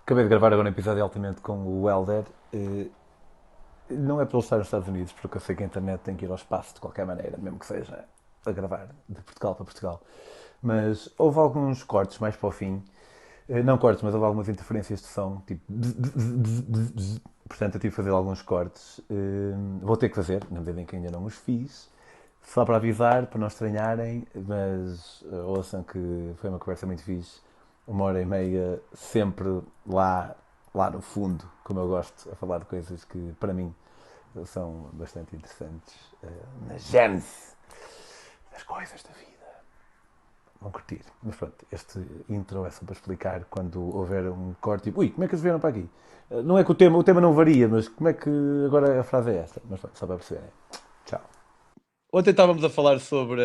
Acabei de gravar agora um episódio altamente com o Helder. Não é para ele estar nos Estados Unidos, porque eu sei que a internet tem que ir ao espaço de qualquer maneira, mesmo que seja a gravar de Portugal para Portugal. Mas houve alguns cortes mais para o fim. Não cortes, mas houve algumas interferências de som, tipo. Portanto, eu tive que fazer alguns cortes. Vou ter que fazer, na medida em que ainda não os fiz. Só para avisar, para não estranharem, mas ouçam que foi uma conversa muito fixe. 1 hora e meia, sempre lá no fundo, como eu gosto, a falar de coisas que para mim são bastante interessantes na gênese das coisas da vida. Vão curtir. Mas pronto, este intro é só para explicar quando houver um corte, tipo, ui, como é que eles vieram para aqui? Não é que o tema não varia, mas como é que agora a frase é esta? Mas pronto, só para perceberem. Tchau. Ontem estávamos a falar sobre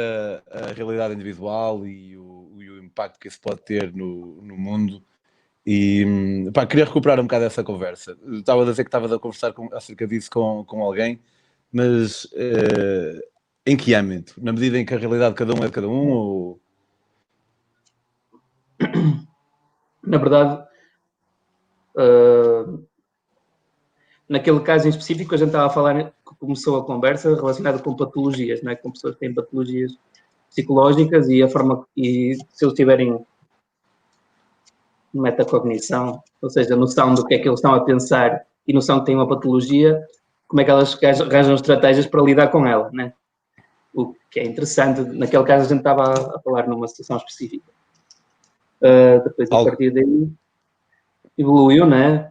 a realidade individual e o impacto que isso pode ter no mundo. E pá, queria recuperar um bocado essa conversa. Estava a dizer que estavas a conversar acerca disso com alguém, mas em que âmbito? Na medida em que a realidade de cada um é de cada um? Ou... Na verdade, uh, naquele caso em específico, a gente estava a falar, que começou a conversa relacionada com patologias, não é? Com pessoas que têm patologias psicológicas e a forma, e se eles tiverem metacognição, ou seja, noção do que é que eles estão a pensar e noção que têm uma patologia, como é que elas arranjam estratégias para lidar com ela, né? O que é interessante, naquele caso a gente estava a falar numa situação específica. Depois, a Algo. partir daí, evoluiu, né?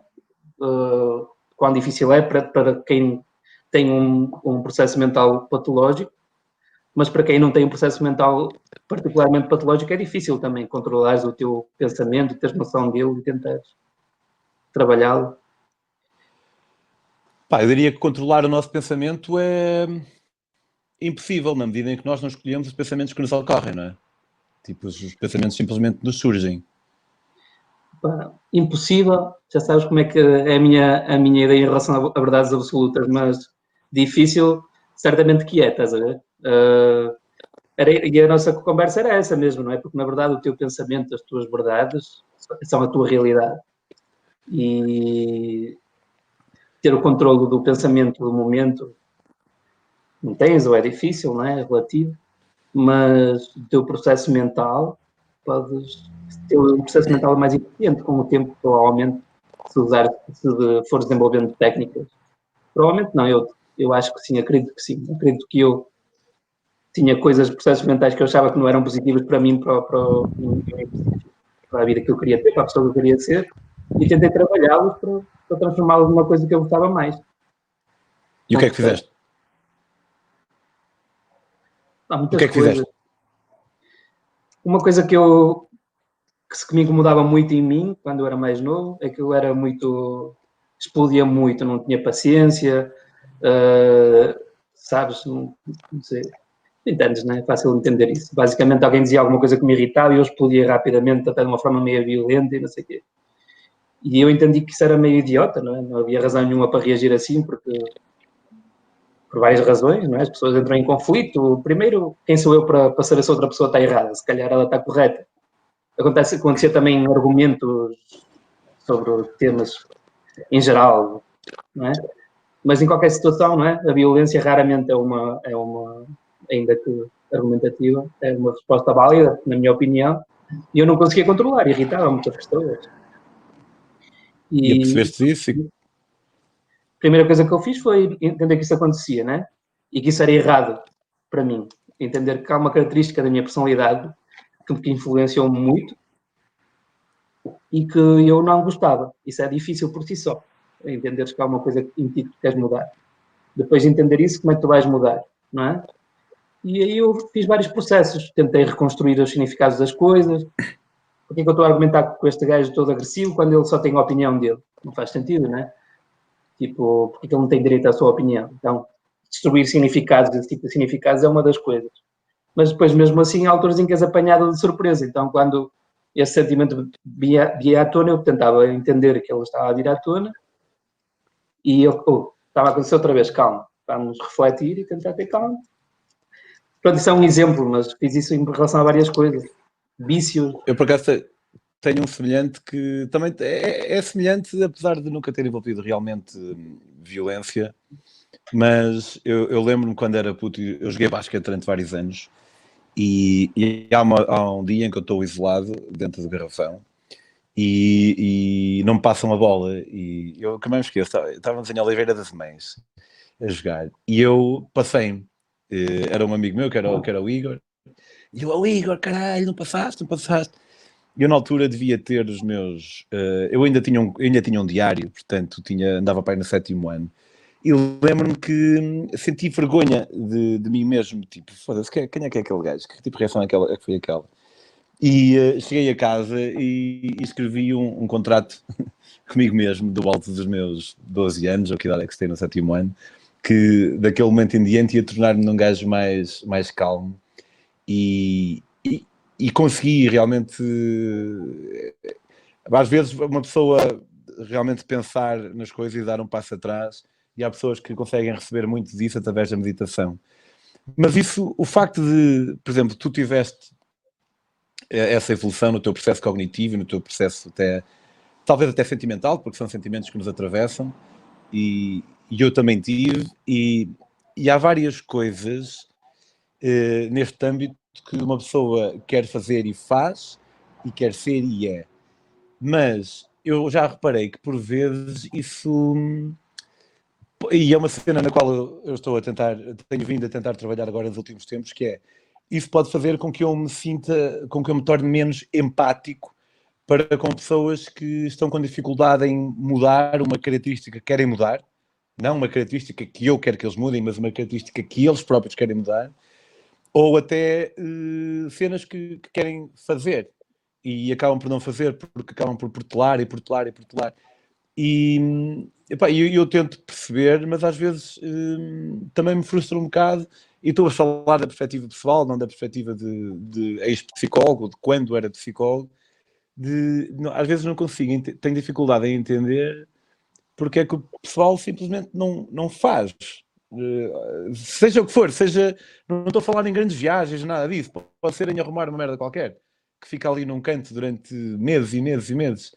Quão difícil é para quem tem um processo mental patológico, mas para quem não tem um processo mental particularmente patológico é difícil também controlares o teu pensamento, teres noção dele e tentares trabalhá-lo. Pá, eu diria que controlar o nosso pensamento é impossível, na medida em que nós não escolhemos os pensamentos que nos ocorrem, não é? Tipo, os pensamentos simplesmente nos surgem. Impossível, já sabes como é que é a minha ideia em relação a verdades absolutas, mas difícil, certamente que é, estás a ver? E a nossa conversa era essa mesmo, não é? Porque na verdade o teu pensamento, as tuas verdades são a tua realidade. E ter o controle do pensamento do momento não tens, ou é difícil, não é? É relativo, mas o teu processo mental podes ter um processo mental mais eficiente com o tempo, provavelmente, se fores desenvolvendo técnicas. Provavelmente não, eu acho que sim, acredito que sim. Acredito que eu tinha coisas, processos mentais que eu achava que não eram positivos para mim, para a vida que eu queria ter, para a pessoa que eu queria ser, e tentei trabalhá-los para transformá-los numa coisa que eu gostava mais. E o Não que é que percebes? fizeste? Há O que muitas é que coisas. fizeste? Uma coisa que me incomodava muito em mim, quando eu era mais novo, é que eu era muito... explodia muito, não tinha paciência, sabes? Não sei. Entendes, não é? É fácil entender isso. Basicamente, alguém dizia alguma coisa que me irritava e eu explodia rapidamente, até de uma forma meio violenta e não sei o quê. E eu entendi que isso era meio idiota, não é? Não havia razão nenhuma para reagir assim, porque por várias razões, não é? As pessoas entram em conflito. Primeiro, quem sou eu para saber se outra pessoa está errada? Se calhar ela está correta. Acontecia também em argumentos sobre temas em geral, não é? Mas em qualquer situação, não é? A violência raramente é uma ainda que argumentativa, é uma resposta válida, na minha opinião, e eu não conseguia controlar, irritava muitas pessoas. E E apercebeste isso? a primeira coisa que eu fiz foi entender que isso acontecia, né? E que isso era errado para mim. Entender que há uma característica da minha personalidade que influenciou muito e que eu não gostava. Isso é difícil por si só. Entenderes que há uma coisa em ti que tu queres mudar. Depois de entender isso, como é que tu vais mudar, não é? E aí eu fiz vários processos. Tentei reconstruir os significados das coisas. Porque é que eu estou a argumentar com este gajo todo agressivo quando ele só tem a opinião dele? Não faz sentido, não é? Tipo, porque é que ele não tem direito à sua opinião? Então, destruir significados, esse tipo de significados é uma das coisas. Mas depois, mesmo assim, há alturas em que és apanhado de surpresa. Então, quando esse sentimento via à tona, eu tentava entender que ele estava a vir à tona e eu, estava a acontecer outra vez, calma, vamos refletir e tentar ter calma. Pronto, isso é um exemplo, mas fiz isso em relação a várias coisas. Vícios. Eu, por acaso, tenho um semelhante que também é semelhante, apesar de nunca ter envolvido realmente violência, mas eu lembro-me quando era puto, eu joguei basquete durante vários anos e há um dia em que eu estou isolado dentro do garrafão e não me passam a bola e eu que mais me esqueço, estávamos em Oliveira das Mães a jogar e eu passei-me, era um amigo meu que era o Igor e eu, Igor, caralho, não passaste. Eu na altura devia ter os meus, eu ainda tinha um diário, portanto andava para aí no 7º ano e lembro-me que senti vergonha de mim mesmo, tipo, foda-se, quem é que é aquele gajo? Que tipo de reação é que foi aquela? E cheguei a casa e escrevi um contrato comigo mesmo, do alto dos meus 12 anos, ou que idade é que estou no 7º ano, que daquele momento em diante ia tornar-me num gajo mais calmo e consegui realmente. Às vezes, uma pessoa realmente pensar nas coisas e dar um passo atrás, e há pessoas que conseguem receber muito disso através da meditação. Mas isso, o facto de, por exemplo, tu tiveste essa evolução no teu processo cognitivo, no teu processo talvez até sentimental, porque são sentimentos que nos atravessam, e eu também tive, e há várias coisas neste âmbito que uma pessoa quer fazer e faz, e quer ser e é. Mas eu já reparei que por vezes isso... E é uma cena na qual eu estou a tentar, tenho vindo a tentar trabalhar agora nos últimos tempos, que é, isso pode fazer com que eu me sinta, com que eu me torne menos empático para com pessoas que estão com dificuldade em mudar uma característica que querem mudar, não uma característica que eu quero que eles mudem, mas uma característica que eles próprios querem mudar, ou até cenas que querem fazer e acabam por não fazer porque acabam por protelar e protelar e protelar. E epá, eu tento perceber, mas às vezes também me frustra um bocado. E estou a falar da perspectiva pessoal, não da perspectiva de ex-psicólogo, de quando era psicólogo. Às vezes não consigo, tenho dificuldade em entender porque é que o pessoal simplesmente não faz. Seja o que for, não estou a falar em grandes viagens, nada disso. Pode ser em arrumar uma merda qualquer, que fica ali num canto durante meses e meses e meses.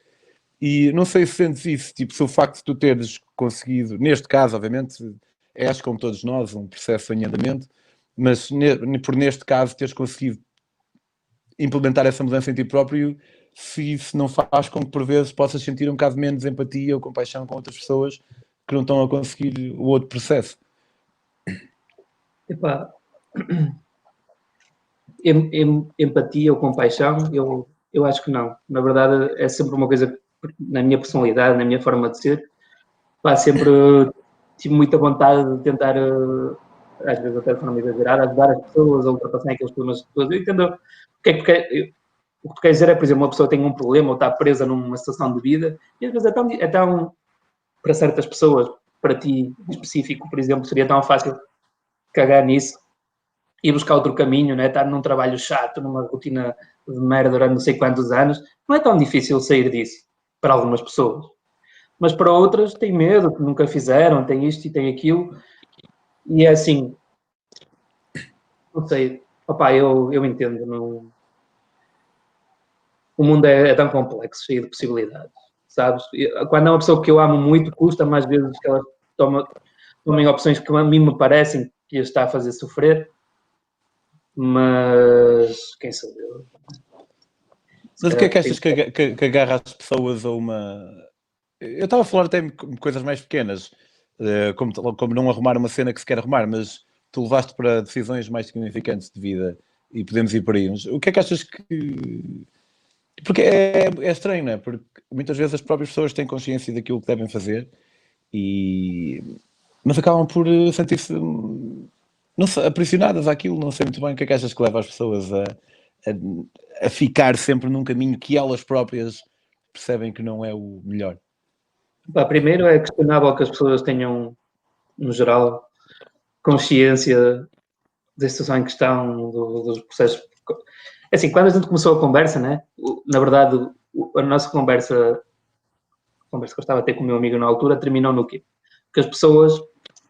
E não sei se sentes isso, tipo, se o facto de tu teres conseguido, neste caso, obviamente, acho como todos nós, um processo em andamento, mas por neste caso teres conseguido implementar essa mudança em ti próprio, se isso não faz com que por vezes possas sentir um bocado menos empatia ou compaixão com outras pessoas que não estão a conseguir o outro processo. Epá, empatia ou compaixão, eu acho que não. Na verdade, é sempre uma coisa, na minha personalidade, na minha forma de ser, sempre tive muita vontade de tentar, às vezes até de forma exagerada, ajudar as pessoas a ultrapassarem aqueles problemas de pessoas. Eu entendo o que tu queres dizer é, por exemplo, uma pessoa tem um problema ou está presa numa situação de vida, e às vezes é tão para certas pessoas, para ti em específico, por exemplo, seria tão fácil cagar nisso e buscar outro caminho, né? Estar num trabalho chato, numa rotina de merda durante não sei quantos anos, não é tão difícil sair disso para algumas pessoas. Mas para outras têm medo, que nunca fizeram, têm isto e têm aquilo, e é assim, não sei, opá, eu entendo, não... O mundo é tão complexo, cheio de possibilidades, sabes? Quando é uma pessoa que eu amo muito, custa mais vezes que ela tomem opções que a mim me parecem que a está a fazer sofrer, mas quem sou eu? Mas o que é que achas que agarra as pessoas a uma... Eu estava a falar até de coisas mais pequenas, como não arrumar uma cena que se quer arrumar, mas tu levaste para decisões mais significantes de vida e podemos ir por aí. Mas o que é que achas que... Porque é estranho, não é? Porque muitas vezes as próprias pessoas têm consciência daquilo que devem fazer, mas acabam por sentir-se não sei, aprisionadas àquilo. Não sei muito bem o que é que achas que leva as pessoas a ficar sempre num caminho que elas próprias percebem que não é o melhor. Primeiro é questionável que as pessoas tenham, no geral, consciência da situação em que estão, dos processos. Assim, quando a gente começou a conversa, né? Na verdade, a nossa conversa que eu estava a ter com o meu amigo na altura, terminou no quê? Que as pessoas,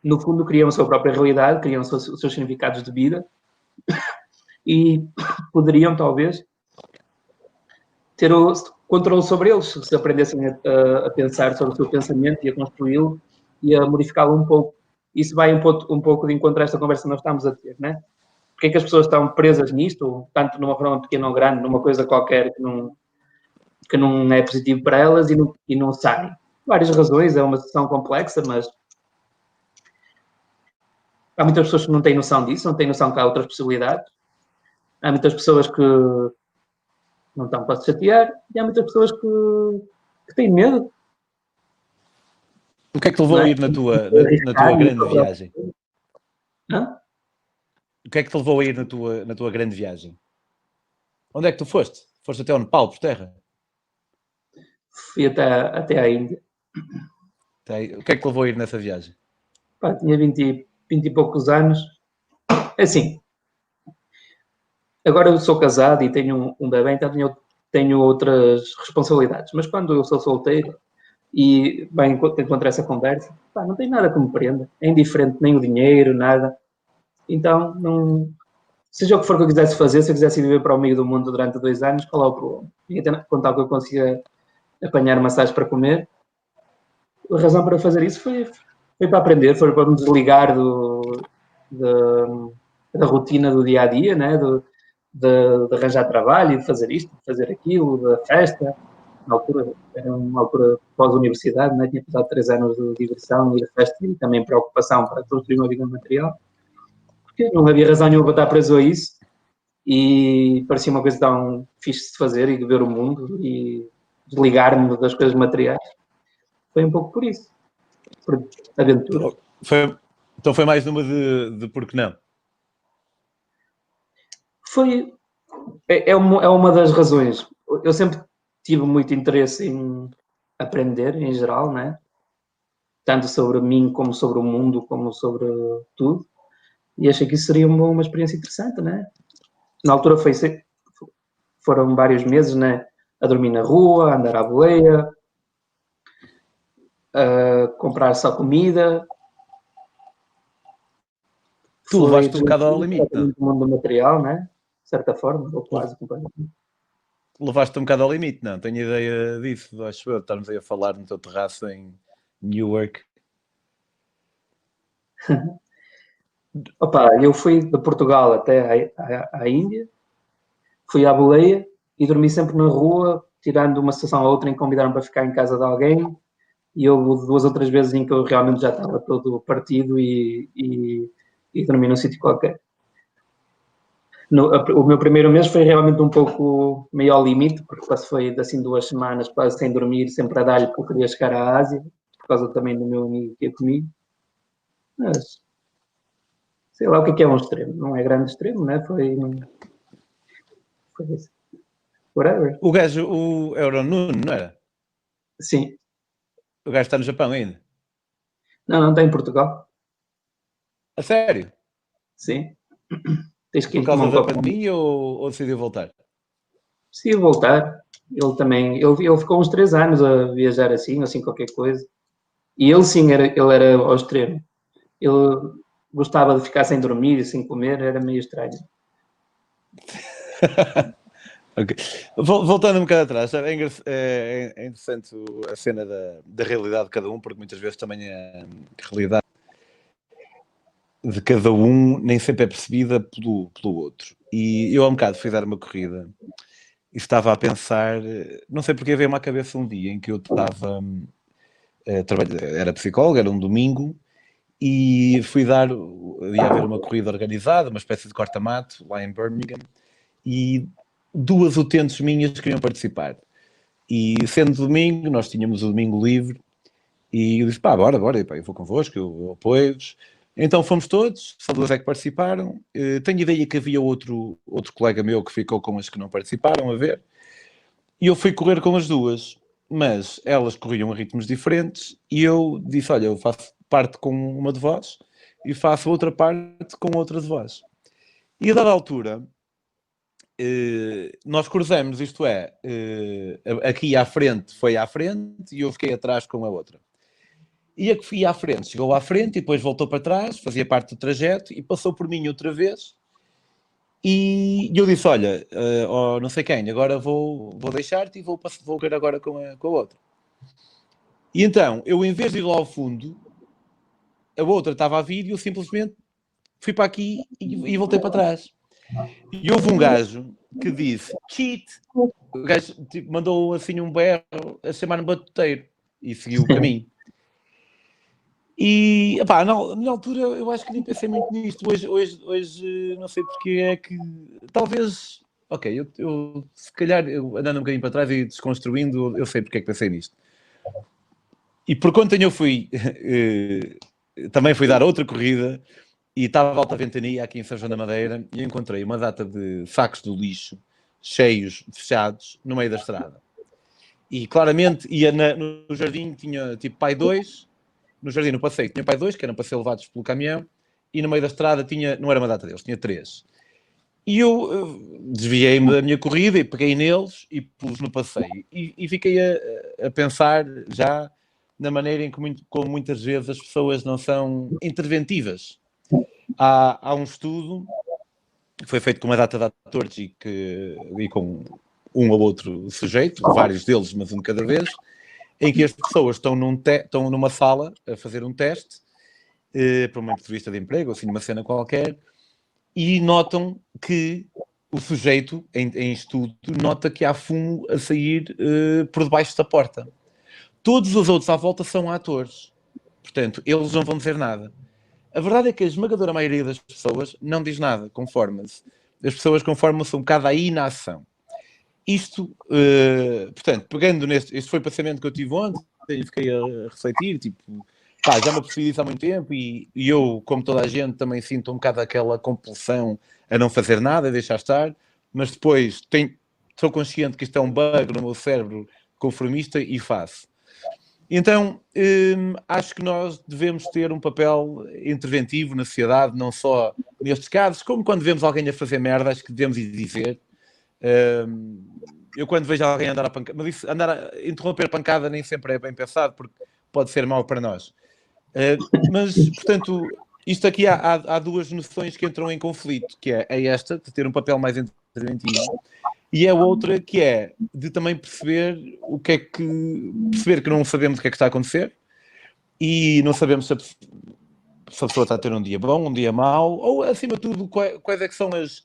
no fundo, criam a sua própria realidade, criam os seus significados de vida e poderiam, talvez, ter controle sobre eles, se aprendessem a pensar sobre o seu pensamento e a construí-lo e a modificá-lo um pouco. Isso vai um pouco de encontro a esta conversa que nós estamos a ter, né? Porque é que as pessoas estão presas nisto, tanto numa forma pequena ou grande, numa coisa qualquer que não é positivo para elas e não saem? Várias razões, é uma situação complexa, mas há muitas pessoas que não têm noção disso, não têm noção que há outras possibilidades. Há muitas pessoas que não estão para se chatear e há muitas pessoas que têm medo. O que é que te levou Não a é? ir na tua grande viagem? Hã? O que é que te levou a ir na tua grande viagem? Onde é que tu foste? Foste até ao Nepal, por terra? Fui até à Índia. O que é que te levou a ir nessa viagem? Pá, tinha 20 e poucos anos. Assim, agora eu sou casado e tenho um bebê, então tenho outras responsabilidades. Mas quando eu sou solteiro e bem, encontro essa conversa, pá, não tem nada que me prenda. É indiferente, nem o dinheiro, nada. Então, não, seja o que for que eu quisesse fazer, se eu quisesse viver para o meio do mundo durante 2 anos, qual é o problema? E até contar que eu consiga apanhar maçãs para comer. A razão para fazer isso foi para aprender, foi para me desligar da rotina do dia a dia, né? De arranjar trabalho, de fazer isto, de fazer aquilo, da festa. Na altura, era uma altura pós-universidade, né? Tinha passado 3 anos de diversão e de festa e também preocupação para construir uma vida material, porque não havia razão nenhuma para estar preso a isso e parecia uma coisa tão fixe de fazer e de ver o mundo e desligar-me das coisas materiais. Foi um pouco por isso, por aventura. Então foi mais numa de porque não? É uma das razões. Eu sempre tive muito interesse em aprender, em geral, né? Tanto sobre mim, como sobre o mundo, como sobre tudo. E achei que isso seria uma experiência interessante, né? Na altura foram vários meses, né? A dormir na rua, a andar à boleia, a comprar só comida. Tu Foi levaste um bocado ao limite, não? do mundo material, né? De certa forma, ou quase completamente. Levaste um bocado ao limite, não? Tenho ideia disso, acho eu, estarmos aí a falar no teu terraço em Newark. Opa, eu fui de Portugal até à Índia, fui à boleia e dormi sempre na rua, tirando uma sessão ou outra em que convidaram para ficar em casa de alguém. E houve 2 ou 3 vezes em que eu realmente já estava todo partido e dormi num sítio qualquer. O meu primeiro mês foi realmente um pouco meio ao limite, porque quase foi assim 2 semanas quase sem dormir, sempre a dar-lhe porque eu queria chegar à Ásia, por causa também do meu amigo que ia comigo. Mas sei lá o que é um extremo. Não é grande extremo, né? Foi isso. Whatever. O gajo, era o Nuno, não era? Sim. O gajo está no Japão ainda. Não está em Portugal. A sério? Sim. Tens que Por ir tomar causa um da copo. pandemia ou decidiu voltar? Se voltar, ele também. Ele ficou uns 3 anos a viajar assim qualquer coisa. E ele sim, ele era ao extremo. Ele gostava de ficar sem dormir, sem comer, era meio estranho. Okay. Voltando um bocado atrás, é interessante a cena da realidade de cada um, porque muitas vezes também a realidade de cada um nem sempre é percebida pelo outro. E eu há um bocado fui dar uma corrida e estava a pensar, não sei porque veio-me à cabeça um dia em que eu estava era psicólogo, era um domingo, e ia haver uma corrida organizada, uma espécie de corta-mato, lá em Birmingham, e 2 utentes minhas queriam participar. E sendo domingo, nós tínhamos o domingo livre, e eu disse, pá, bora, eu vou convosco, eu apoio-vos. Então fomos todos, só 2 é que participaram. Tenho ideia que havia outro colega meu que ficou com as que não participaram, a ver. E eu fui correr com as 2, mas elas corriam a ritmos diferentes, e eu disse, olha, eu faço parte com uma de vós, e faço outra parte com outra de vós. E a dada altura, nós cruzamos, isto é, aqui à frente foi à frente e eu fiquei atrás com a outra. E a que fui à frente chegou à frente e depois voltou para trás, fazia parte do trajeto e passou por mim outra vez E eu disse, olha, não sei quem, agora vou deixar-te e vou querer agora com a outra. E então, eu em vez de ir lá ao fundo, a outra estava a vir e eu simplesmente fui para aqui e voltei para trás. E houve um gajo que disse, cheat. O gajo tipo, mandou assim um berro a chamar-me batuteiro e seguiu o caminho. E, epá, na altura eu acho que nem pensei muito nisto. Hoje não sei porque é que... Talvez... Ok, eu se calhar, andando um bocadinho para trás e desconstruindo, eu sei porque é que pensei nisto. E por quanto eu fui... também fui dar outra corrida e estava a alta ventania aqui em São João da Madeira e encontrei uma data de sacos de lixo cheios, fechados, no meio da estrada. E claramente ia no jardim, tinha tipo pai 2, no jardim, no passeio, tinha pai 2, que eram para ser levados pelo caminhão, e no meio da estrada tinha, não era uma data deles, tinha 3. E eu desviei-me da minha corrida e peguei neles e pus no passeio. E fiquei a pensar já na maneira em que como muitas vezes as pessoas não são interventivas. Há um estudo que foi feito com uma data de atores e com um ou outro sujeito, vários deles, mas um de cada vez, em que as pessoas estão numa sala a fazer um teste para uma entrevista de emprego, ou assim, numa cena qualquer, e notam que o sujeito, em estudo, nota que há fumo a sair por debaixo da porta. Todos os outros à volta são atores. Portanto, eles não vão dizer nada. A verdade é que a esmagadora maioria das pessoas não diz nada, conforma-se. As pessoas conformam-se um bocado à inação. Isto, portanto, pegando neste... Este foi o pensamento que eu tive ontem e fiquei a refletir, tipo... Pá, já me apercebi disso há muito tempo e eu, como toda a gente, também sinto um bocado aquela compulsão a não fazer nada, a deixar estar, mas depois sou consciente que isto é um bug no meu cérebro conformista e faço. Então, acho que nós devemos ter um papel interventivo na sociedade, não só nestes casos, como quando vemos alguém a fazer merda, acho que devemos ir dizer. Eu quando vejo alguém andar a pancada, mas isso, interromper pancada nem sempre é bem pensado, porque pode ser mau para nós. Mas, portanto, isto aqui há duas noções que entram em conflito, que é esta, de ter um papel mais interventivo, e a outra que é de também perceber perceber que não sabemos o que é que está a acontecer e não sabemos se a pessoa está a ter um dia bom, um dia mau, ou acima de tudo, quais é que são as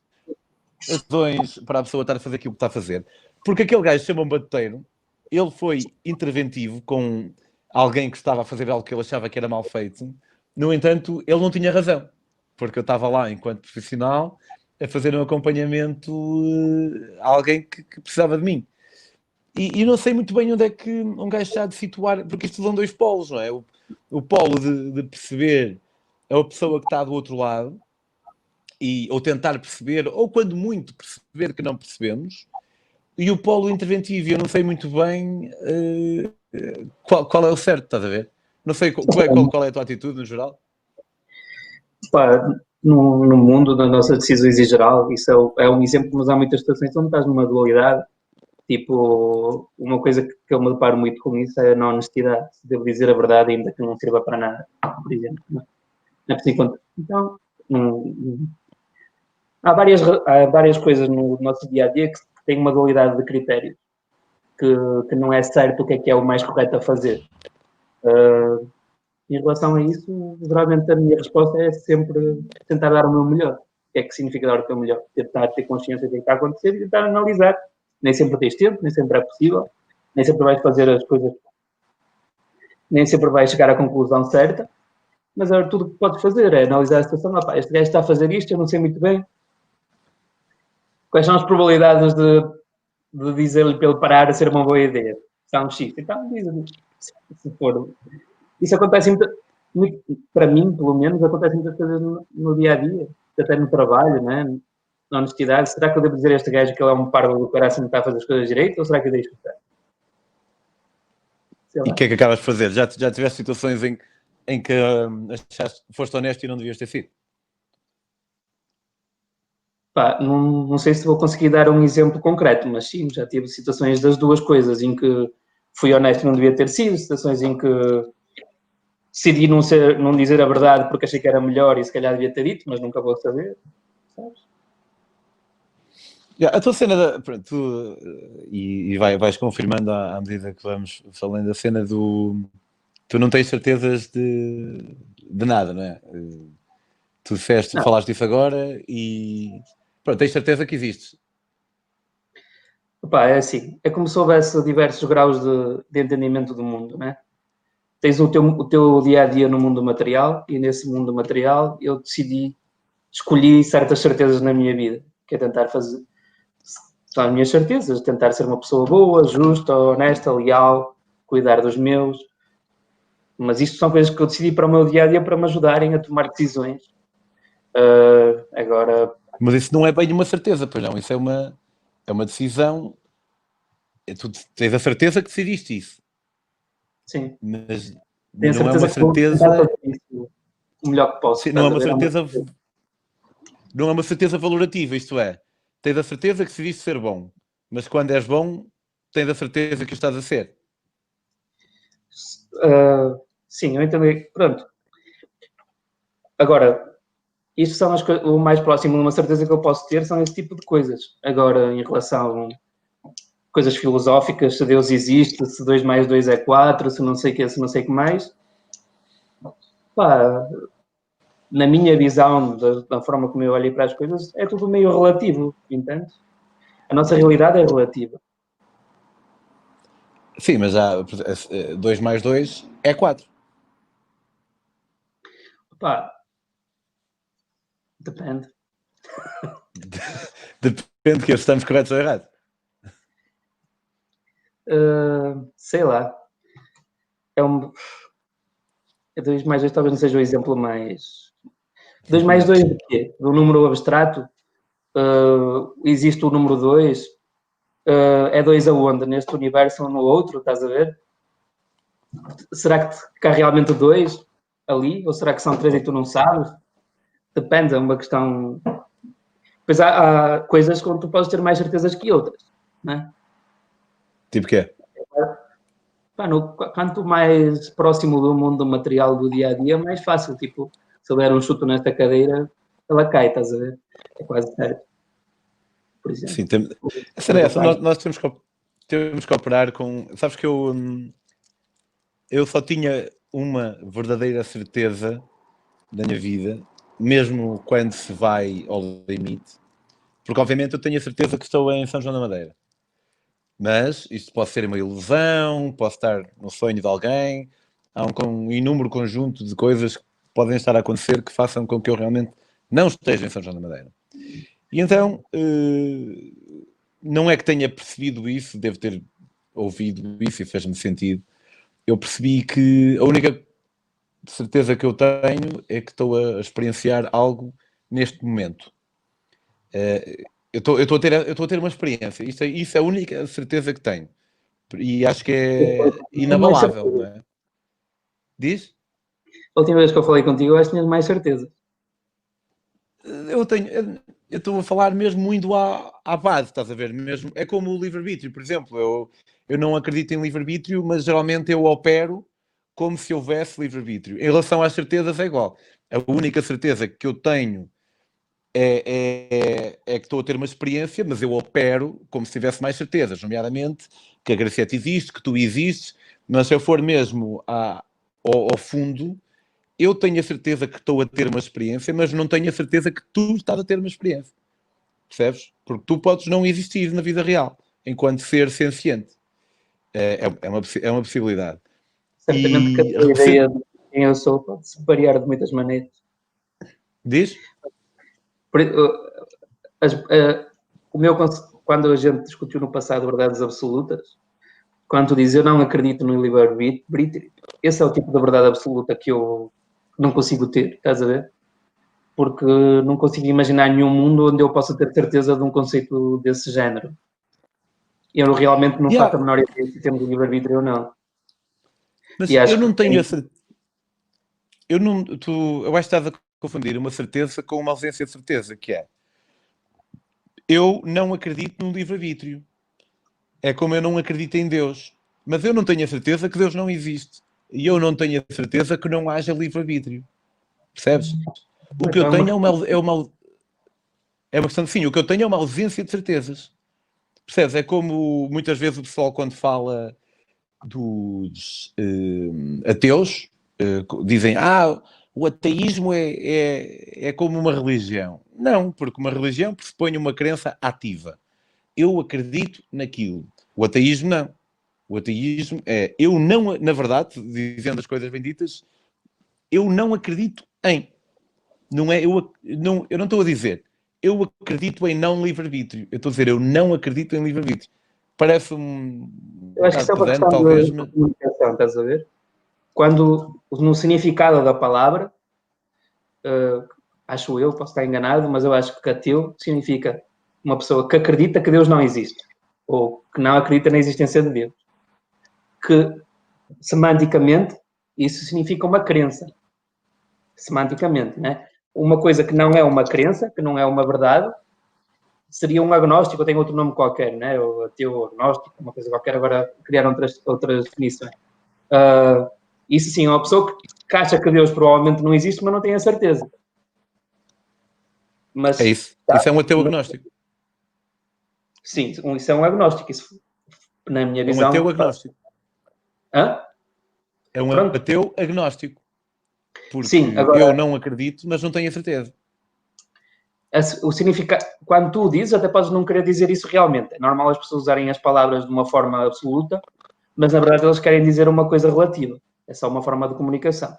razões para a pessoa estar a fazer aquilo que está a fazer. Porque aquele gajo chama um batuteiro, ele foi interventivo com alguém que estava a fazer algo que ele achava que era mal feito. No entanto, ele não tinha razão, porque eu estava lá enquanto profissional a fazer um acompanhamento a alguém que precisava de mim. E não sei muito bem onde é que um gajo está de situar, porque isto são dois polos, não é? O polo de perceber a pessoa que está do outro lado, ou tentar perceber, ou quando muito perceber que não percebemos, e o polo interventivo. Eu não sei muito bem qual é o certo, estás a ver? Não sei qual é a tua atitude no geral. Pá, no mundo das nossas decisões em geral, isso é um exemplo, mas há muitas situações onde estás numa dualidade. Tipo, uma coisa que eu me deparo muito com isso é a não honestidade. Devo dizer a verdade, ainda que não sirva para nada, por exemplo. Não é preciso. Então, há várias coisas no nosso dia a dia que têm uma dualidade de critérios, que não é certo o que é o mais correto a fazer. Em relação a isso, geralmente a minha resposta é sempre tentar dar o meu melhor. O que é que significa dar o teu melhor? Tentar ter consciência do que está a acontecer e tentar analisar. Nem sempre tens tempo, nem sempre é possível, nem sempre vais fazer as coisas, nem sempre vais chegar à conclusão certa, mas tudo o que podes fazer é analisar a situação. Este gajo está a fazer isto, eu não sei muito bem. Quais são as probabilidades de dizer-lhe para ele parar a ser uma boa ideia? Está um X. Então, diz-lhe. Se for. Isso acontece muito, para mim, pelo menos, acontece muitas coisas no dia a dia, até no trabalho, né? Na honestidade. Será que eu devo dizer a este gajo que ele é um parvo do caraças e não está a fazer as coisas direito? Ou será que eu deixo estar? E o que é que acabas de fazer? Já tiveste situações em que foste honesto e não devias ter sido? Pá, não sei se vou conseguir dar um exemplo concreto, mas sim, já tive situações das duas coisas, em que fui honesto e não devia ter sido, situações em que decidi não dizer a verdade porque achei que era melhor e se calhar devia ter dito, mas nunca vou saber, sabes? A tua cena, pronto, vais confirmando à medida que vamos falando, a cena do... Tu não tens certezas de nada, não é? Tu Não, falaste disso agora e... Pronto, tens certeza que existes. opá, é assim, é como se houvesse diversos graus de entendimento do mundo, né? Tens o teu dia a dia no mundo material, e nesse mundo material eu escolhi certas certezas na minha vida, que é tentar fazer, são as minhas certezas, tentar ser uma pessoa boa, justa, honesta, leal, cuidar dos meus, mas isto são coisas que eu decidi para o meu dia a dia para me ajudarem a tomar decisões. Agora, Mas isso não é bem uma certeza, pois não, isso é uma decisão. Tu tens a certeza que decidiste isso, sim, mas tenho a não é uma certeza que vou tentar certeza. fazer isso o melhor que posso, Sim, não é estás a uma ver? certeza. Não é uma certeza valorativa, isto é, tens a certeza que decidiste ser bom, mas quando és bom, tens a certeza que o estás a ser. Sim, eu entendi. Pronto. Agora, isto são o mais próximo de uma certeza que eu posso ter, são esse tipo de coisas. Agora, em relação a coisas filosóficas, se Deus existe, se 2 mais 2 é 4, se não sei o que, se não sei o que mais, pá, na minha visão, da forma como eu olho para as coisas, é tudo meio relativo, entende? A nossa realidade é relativa. Sim, mas há 2 mais 2 é 4. Pá, depende. Depende que estamos corretos ou errados. Sei lá. É um, 2 mais 2 talvez não seja o exemplo mais. 2 mais 2 de quê? Do número abstrato? Existe o número 2? É 2 aonde? Neste universo ou no outro? Estás a ver? Será que há realmente 2 ali? Ou será que são 3 e tu não sabes? Depende, é uma questão. Pois há coisas onde tu podes ter mais certezas que outras, né? Tipo que é? Quanto mais próximo do mundo material do dia a dia, mais fácil. Tipo, se eu der um chute nesta cadeira, ela cai, estás a ver? É quase certo, por exemplo. Sim, essa é Mas essa. Nós temos que operar com. Sabes que eu só tinha uma verdadeira certeza da minha vida, mesmo quando se vai ao limite, porque obviamente eu tenho a certeza que estou em São João da Madeira. Mas isto pode ser uma ilusão, posso estar no sonho de alguém, há um inúmero conjunto de coisas que podem estar a acontecer que façam com que eu realmente não esteja em São João da Madeira. E então, não é que tenha percebido isso, devo ter ouvido isso e fez-me sentido. Eu percebi que a única certeza que eu tenho é que estou a experienciar algo neste momento. Eu estou a ter uma experiência. Isso é a única certeza que tenho. E acho que é tenho mais inabalável, não certeza. é? Diz? A última vez que eu falei contigo, eu acho que tinhas mais certeza. Eu estou a falar mesmo indo à base, estás a ver? Mesmo, é como o livre-arbítrio, por exemplo. Eu não acredito em livre-arbítrio, mas geralmente eu opero como se houvesse livre-arbítrio. Em relação às certezas é igual. A única certeza que eu tenho é que estou a ter uma experiência, mas eu opero como se tivesse mais certezas, nomeadamente que a Graciete existe, que tu existes, mas se eu for mesmo ao fundo, eu tenho a certeza que estou a ter uma experiência, mas não tenho a certeza que tu estás a ter uma experiência. Percebes? Porque tu podes não existir na vida real, enquanto ser senciente. É uma possibilidade. Certamente que a E tua ideia de quem eu sou pode-se variar de muitas maneiras. diz? O meu, quando a gente discutiu no passado verdades absolutas, quando tu dizes eu não acredito no livre-arbítrio, esse é o tipo de verdade absoluta que eu não consigo ter, estás a ver? Porque não consigo imaginar nenhum mundo onde eu possa ter certeza de um conceito desse género. Eu realmente não faço Yeah, a menor ideia se temos livre-arbítrio ou não. mas E eu acho que não tenho a certeza. Eu acho que estás a confundir uma certeza com uma ausência de certeza, que é eu não acredito no livre-arbítrio. É como eu não acredito em Deus. Mas eu não tenho a certeza que Deus não existe. E eu não tenho a certeza que não haja livre-arbítrio. Percebes? O que eu então, tenho é uma É uma questão de sim. O que eu tenho é uma ausência de certezas. Percebes? É como muitas vezes o pessoal, quando fala dos ateus, dizem: o ateísmo é como uma religião. Não, porque uma religião pressupõe uma crença ativa. Eu acredito naquilo. O ateísmo não. O ateísmo é eu não, na verdade, dizendo as coisas benditas, eu não acredito em. Não é, eu não estou a dizer eu acredito em não livre-arbítrio. Eu estou a dizer eu não acredito em livre-arbítrio. Parece um Eu acho que isso bocado é uma pedante, questão talvez, de mas comunicação, estás a ver? Quando, no significado da palavra, acho eu, posso estar enganado, mas eu acho que ateu significa uma pessoa que acredita que Deus não existe, ou que não acredita na existência de Deus. Que, semanticamente, isso significa uma crença. Semanticamente, né? Uma coisa que não é uma crença, que não é uma verdade, seria um agnóstico, ou tem outro nome qualquer, né? Ou ateu, agnóstico, uma coisa qualquer, agora criaram outras definições. Isso sim, é uma pessoa que acha que Deus provavelmente não existe, mas não tem a certeza. é Mas, isso. tá, Isso é um ateu agnóstico. sim, isso é um agnóstico, isso, na minha É um ateu visão. agnóstico. Hã? É um Pronto. ateu agnóstico. Sim, Porque eu agora, não acredito, mas não tenho a certeza. o significado, quando tu dizes, até podes não querer dizer isso realmente. É normal as pessoas usarem as palavras de uma forma absoluta, mas na verdade eles querem dizer uma coisa relativa. É só uma forma de comunicação.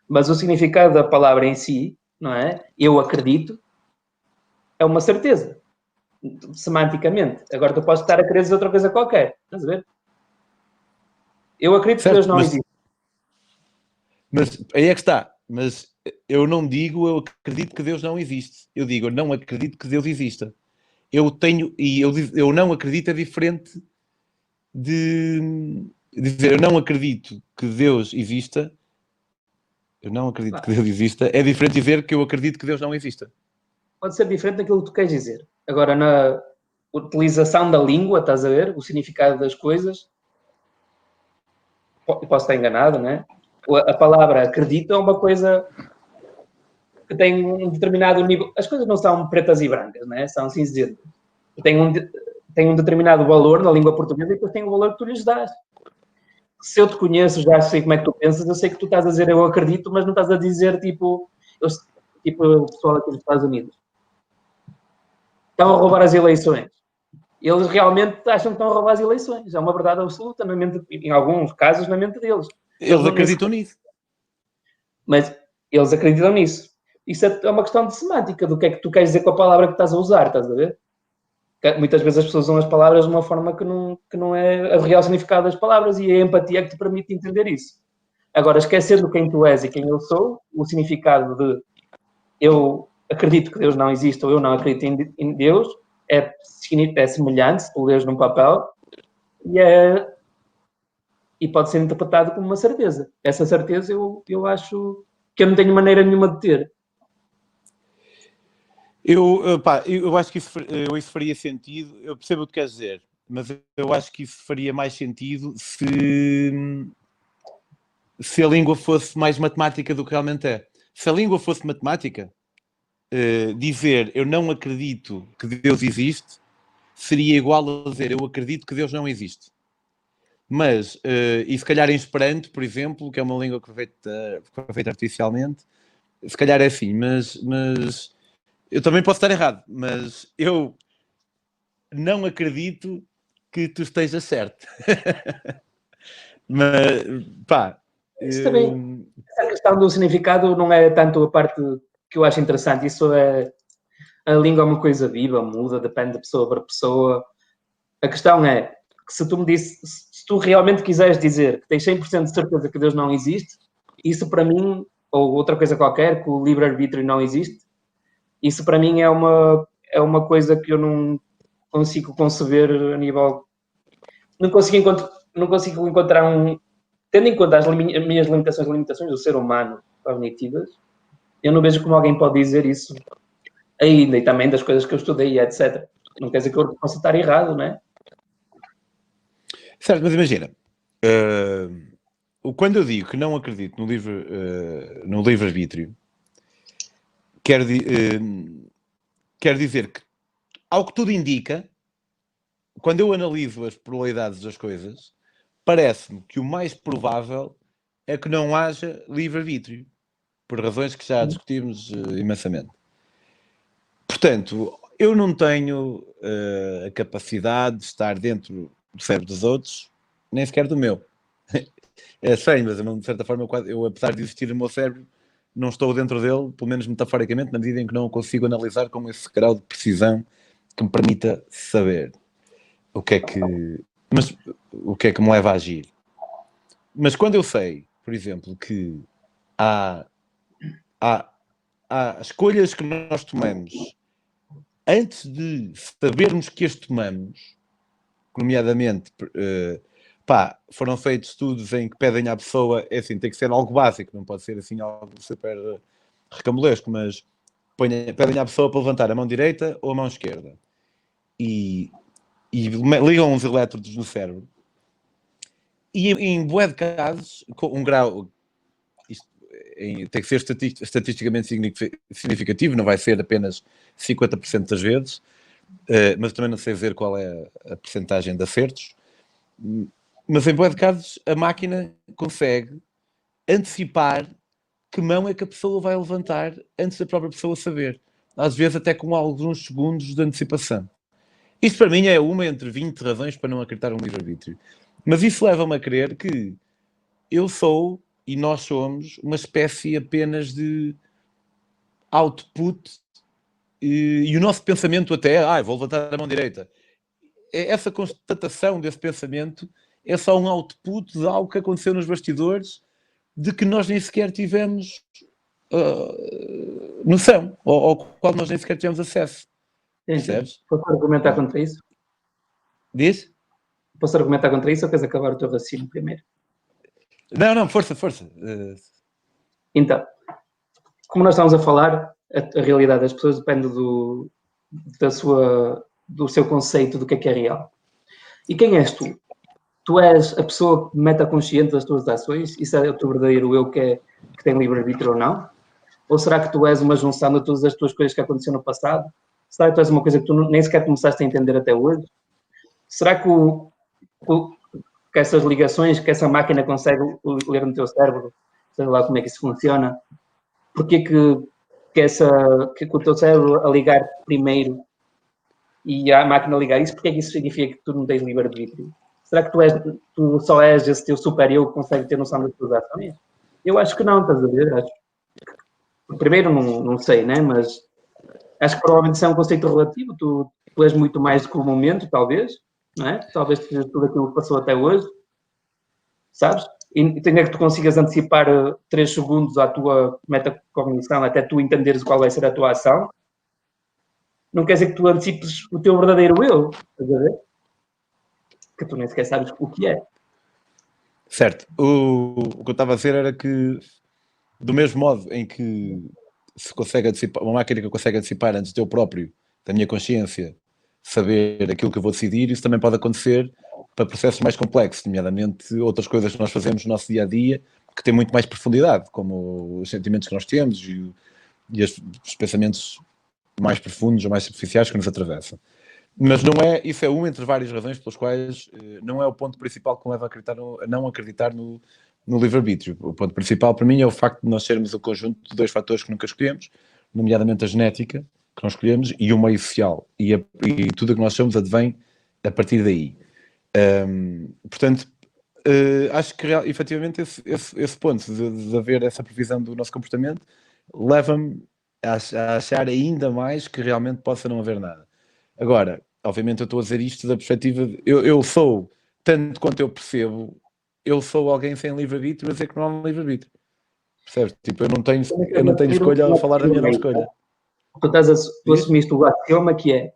Mas o significado da palavra em si, não é? Eu acredito, é uma certeza, semanticamente. Agora tu podes estar a querer dizer outra coisa qualquer. Estás a ver? Eu acredito que Deus Certo? não existe. Mas aí é que está. Mas eu não digo eu acredito que Deus não existe. Eu digo eu não acredito que Deus exista. Eu tenho, e eu não acredito é diferente de dizer eu não acredito que Deus exista. Eu não acredito que Deus exista. É diferente de dizer que eu acredito que Deus não exista. Pode ser diferente daquilo que tu queres dizer. Agora, na utilização da língua, estás a ver? O significado das coisas, posso estar enganado, né? A palavra acredito é uma coisa que tem um determinado nível. As coisas não são pretas e brancas, né? São cinzentas. Tem um determinado valor na língua portuguesa e depois tem o valor que tu lhes dás. Se eu te conheço, já sei como é que tu pensas, eu sei que tu estás a dizer eu acredito, mas não estás a dizer tipo, tipo o pessoal aqui dos Estados Unidos. Estão a roubar as eleições. Eles realmente acham que estão a roubar as eleições. É uma verdade absoluta, na mente, em alguns casos, na mente deles. Eles Eles não têm acreditam certeza, nisso. mas eles acreditam nisso. Isso é uma questão de semântica, do que é que tu queres dizer com a palavra que estás a usar, estás a ver? Muitas vezes as pessoas usam as palavras de uma forma que não é o real significado das palavras e a empatia é que te permite entender isso. Agora, esquecendo quem tu és e quem eu sou, o significado de eu acredito que Deus não existe ou eu não acredito em Deus é semelhante, se tu lês num papel, e, e pode ser interpretado como uma certeza. Essa certeza eu acho que eu não tenho maneira nenhuma de ter. Eu acho que isso faria sentido. Eu percebo o que queres dizer, mas eu acho que isso faria mais sentido se a língua fosse mais matemática do que realmente é. Se a língua fosse matemática, dizer eu não acredito que Deus existe seria igual a dizer eu acredito que Deus não existe. Mas, e se calhar em Esperanto, por exemplo, que é uma língua que foi feita artificialmente, se calhar é assim, mas eu também posso estar errado, mas eu não acredito que tu estejas certo. Mas, pá. Isso também, essa questão do significado não é tanto a parte que eu acho interessante. Isso é, a língua é uma coisa viva, muda, depende de pessoa para pessoa. A questão é que se tu me disse, se tu realmente quiseres dizer que tens 100% de certeza que Deus não existe, isso para mim, ou outra coisa qualquer, que o livre-arbítrio não existe, isso para mim é uma coisa que eu não consigo conceber a nível. Não consigo encontrar um. Tendo em conta as minhas limitações do ser humano cognitivas, eu não vejo como alguém pode dizer isso ainda, e também das coisas que eu estudei, etc. Não quer dizer que eu possa estar errado, não é? Certo, mas imagina. Quando eu digo que não acredito no livre-arbítrio, quero dizer. Quer dizer que, ao que tudo indica, quando eu analiso as probabilidades das coisas, parece-me que o mais provável é que não haja livre-arbítrio, por razões que já discutimos imensamente. Portanto, eu não tenho a capacidade de estar dentro do cérebro dos outros, nem sequer do meu. É estranho, mas de certa forma, eu, apesar de existir no meu cérebro, não estou dentro dele, pelo menos metaforicamente, na medida em que não o consigo analisar com esse grau de precisão que me permita saber o que é que, mas, o que é que me leva a agir. Mas quando eu sei, por exemplo, que há escolhas que nós tomamos antes de sabermos que as tomamos, nomeadamente, foram feitos estudos em que pedem à pessoa, é assim, tem que ser algo básico, não pode ser assim algo super recambolesco, mas pedem à pessoa para levantar a mão direita ou a mão esquerda. E ligam uns elétrodos no cérebro. E em bué de casos, com um grau, isto tem que ser estatisticamente significativo, não vai ser apenas 50% das vezes, mas também não sei dizer qual é a percentagem de acertos. Mas em bué de casos, a máquina consegue antecipar que mão é que a pessoa vai levantar antes da própria pessoa saber. Às vezes até com alguns segundos de antecipação. Isto para mim é uma entre 20 razões para não acreditar no livre-arbítrio. Mas isso leva-me a crer que eu sou e nós somos uma espécie apenas de output e o nosso pensamento até é, vou levantar a mão direita. Essa constatação desse pensamento é só um output de algo que aconteceu nos bastidores de que nós nem sequer tivemos noção, ou ao qual nós nem sequer tivemos acesso. Percebes? Posso argumentar contra isso? Diz? Posso argumentar contra isso ou queres acabar o teu raciocínio primeiro? Não, força. Então, como nós estamos a falar, a realidade das pessoas depende do seu conceito do que é real. E quem és tu? Tu és a pessoa metaconsciente das tuas ações? Isso é o teu verdadeiro eu que tem livre-arbítrio ou não? Ou será que tu és uma junção de todas as tuas coisas que aconteceram no passado? Será que tu és uma coisa que tu nem sequer começaste a entender até hoje? Será que, que essas ligações que essa máquina consegue ler no teu cérebro, sei lá como é que isso funciona, porque que o teu cérebro a ligar primeiro e a máquina a ligar isso, porque é que isso significa que tu não tens livre-arbítrio? Será que tu só és esse teu super-eu que consegue ter noção das tuas ações? Eu acho que não, estás a ver? Primeiro, não sei, né? Mas acho que provavelmente isso é um conceito relativo. Tu és muito mais do que o momento, talvez, não é? Talvez tudo aquilo que passou até hoje, sabes? E tem que tu consigas antecipar 3 segundos à tua metacognição até tu entenderes qual vai ser a tua ação. Não quer dizer que tu antecipes o teu verdadeiro eu, estás a ver? Que tu nem sequer sabes o que é. Certo. O que eu estava a dizer era que, do mesmo modo em que se consegue antecipar, uma máquina que consegue antecipar antes de eu próprio, da minha consciência, saber aquilo que eu vou decidir, isso também pode acontecer para processos mais complexos, nomeadamente outras coisas que nós fazemos no nosso dia a dia que têm muito mais profundidade, como os sentimentos que nós temos e os pensamentos mais profundos ou mais superficiais que nos atravessam. Mas não é, isso é uma entre várias razões pelas quais não é o ponto principal que me leva a não acreditar no livre-arbítrio. O ponto principal para mim é o facto de nós sermos o conjunto de 2 fatores que nunca escolhemos, nomeadamente a genética, que não escolhemos, e o meio social. E tudo o que nós somos advém a partir daí. Portanto, acho que efetivamente esse ponto de haver essa previsão do nosso comportamento leva-me a achar ainda mais que realmente possa não haver nada. Agora, obviamente eu estou a dizer isto da perspectiva de, eu sou, tanto quanto eu percebo, eu sou alguém sem livre-arbítrio a dizer que não há um livre-arbítrio. Percebes? Tipo, eu não tenho escolha a falar da minha não escolha. Tu assumiste o axioma que é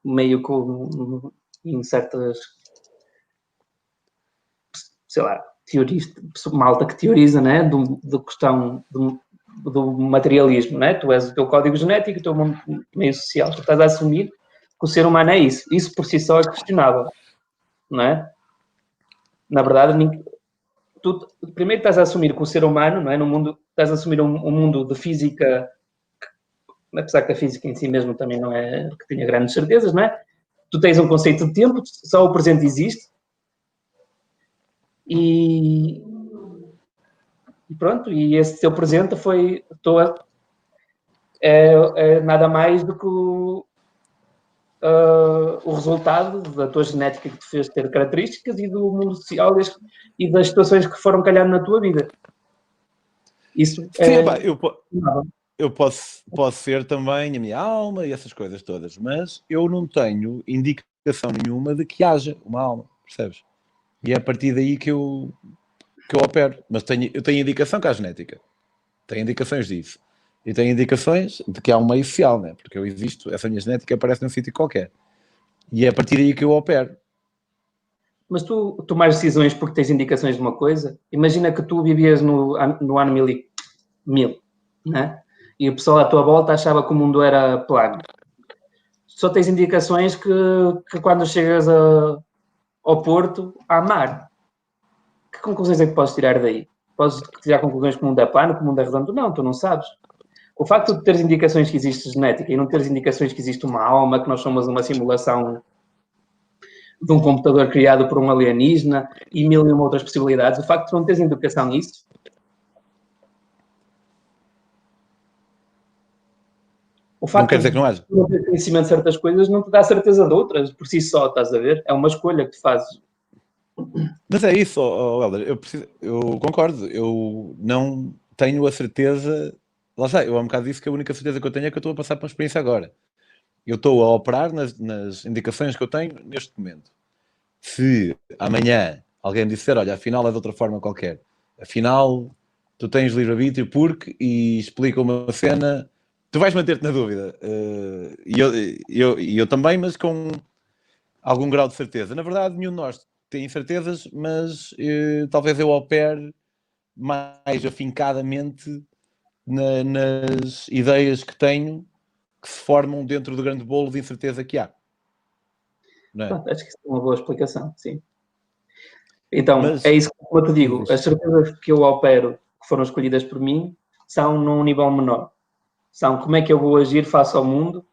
meio com em certas, sei lá, malta que teoriza, né, da questão do materialismo, né? Tu és o teu código genético, o teu meio social. Tu estás a assumir que o ser humano é isso. Isso por si só é questionável, não é? Na verdade, tu primeiro estás a assumir que o ser humano, não é? No mundo, estás a assumir um mundo de física apesar que a física em si mesmo também não é que tenha grandes certezas, não é? Tu tens um conceito de tempo, só o presente existe, e pronto, e esse teu presente é nada mais do que o resultado da tua genética que te fez ter características e do mundo social e das situações que foram calhando na tua vida. Isso Sim, é... pá, eu posso ser também a minha alma e essas coisas todas, mas eu não tenho indicação nenhuma de que haja uma alma, percebes? E é a partir daí que eu opero. Mas eu tenho indicação que há genética. Tenho indicações disso. E tenho indicações de que há um meio social, né? Porque eu existo, essa minha genética aparece num sítio qualquer. E é a partir daí que eu opero. Mas tu tomares decisões porque tens indicações de uma coisa, imagina que tu vivias no ano 1000, né? E o pessoal à tua volta achava que o mundo era plano. Só tens indicações que quando chegas ao Porto, há mar. Que conclusões é que podes tirar daí? Podes tirar conclusões que o mundo é plano, que o mundo é redondo? Não, tu não sabes. O facto de teres indicações que existe genética e não teres indicações que existe uma alma, que nós somos uma simulação de um computador criado por um alienígena e mil e uma outras possibilidades, o facto de não teres indicação nisso, o Não quer facto dizer que não haja. de não ter conhecimento de certas coisas não te dá certeza de outras, por si só, estás a ver? É uma escolha que tu fazes. Mas é isso, Helder, eu concordo. Eu não tenho a certeza. Lá está, eu há um bocado disse que a única certeza que eu tenho é que eu estou a passar por uma experiência agora. Eu estou a operar nas indicações que eu tenho neste momento. Se amanhã alguém me disser, olha, afinal é de outra forma qualquer, afinal tu tens livre-arbítrio porque, e explica uma cena, tu vais manter-te na dúvida. E eu também, mas com algum grau de certeza. Na verdade, nenhum de nós tem certezas, mas talvez eu opere mais afincadamente nas ideias que tenho que se formam dentro do grande bolo de incerteza que há. Não é? Pronto, acho que isso é uma boa explicação, sim. Então, é Mas, isso que eu te digo. diz. As certezas que eu opero, que foram escolhidas por mim, são num nível menor. São como é que eu vou agir face ao mundo.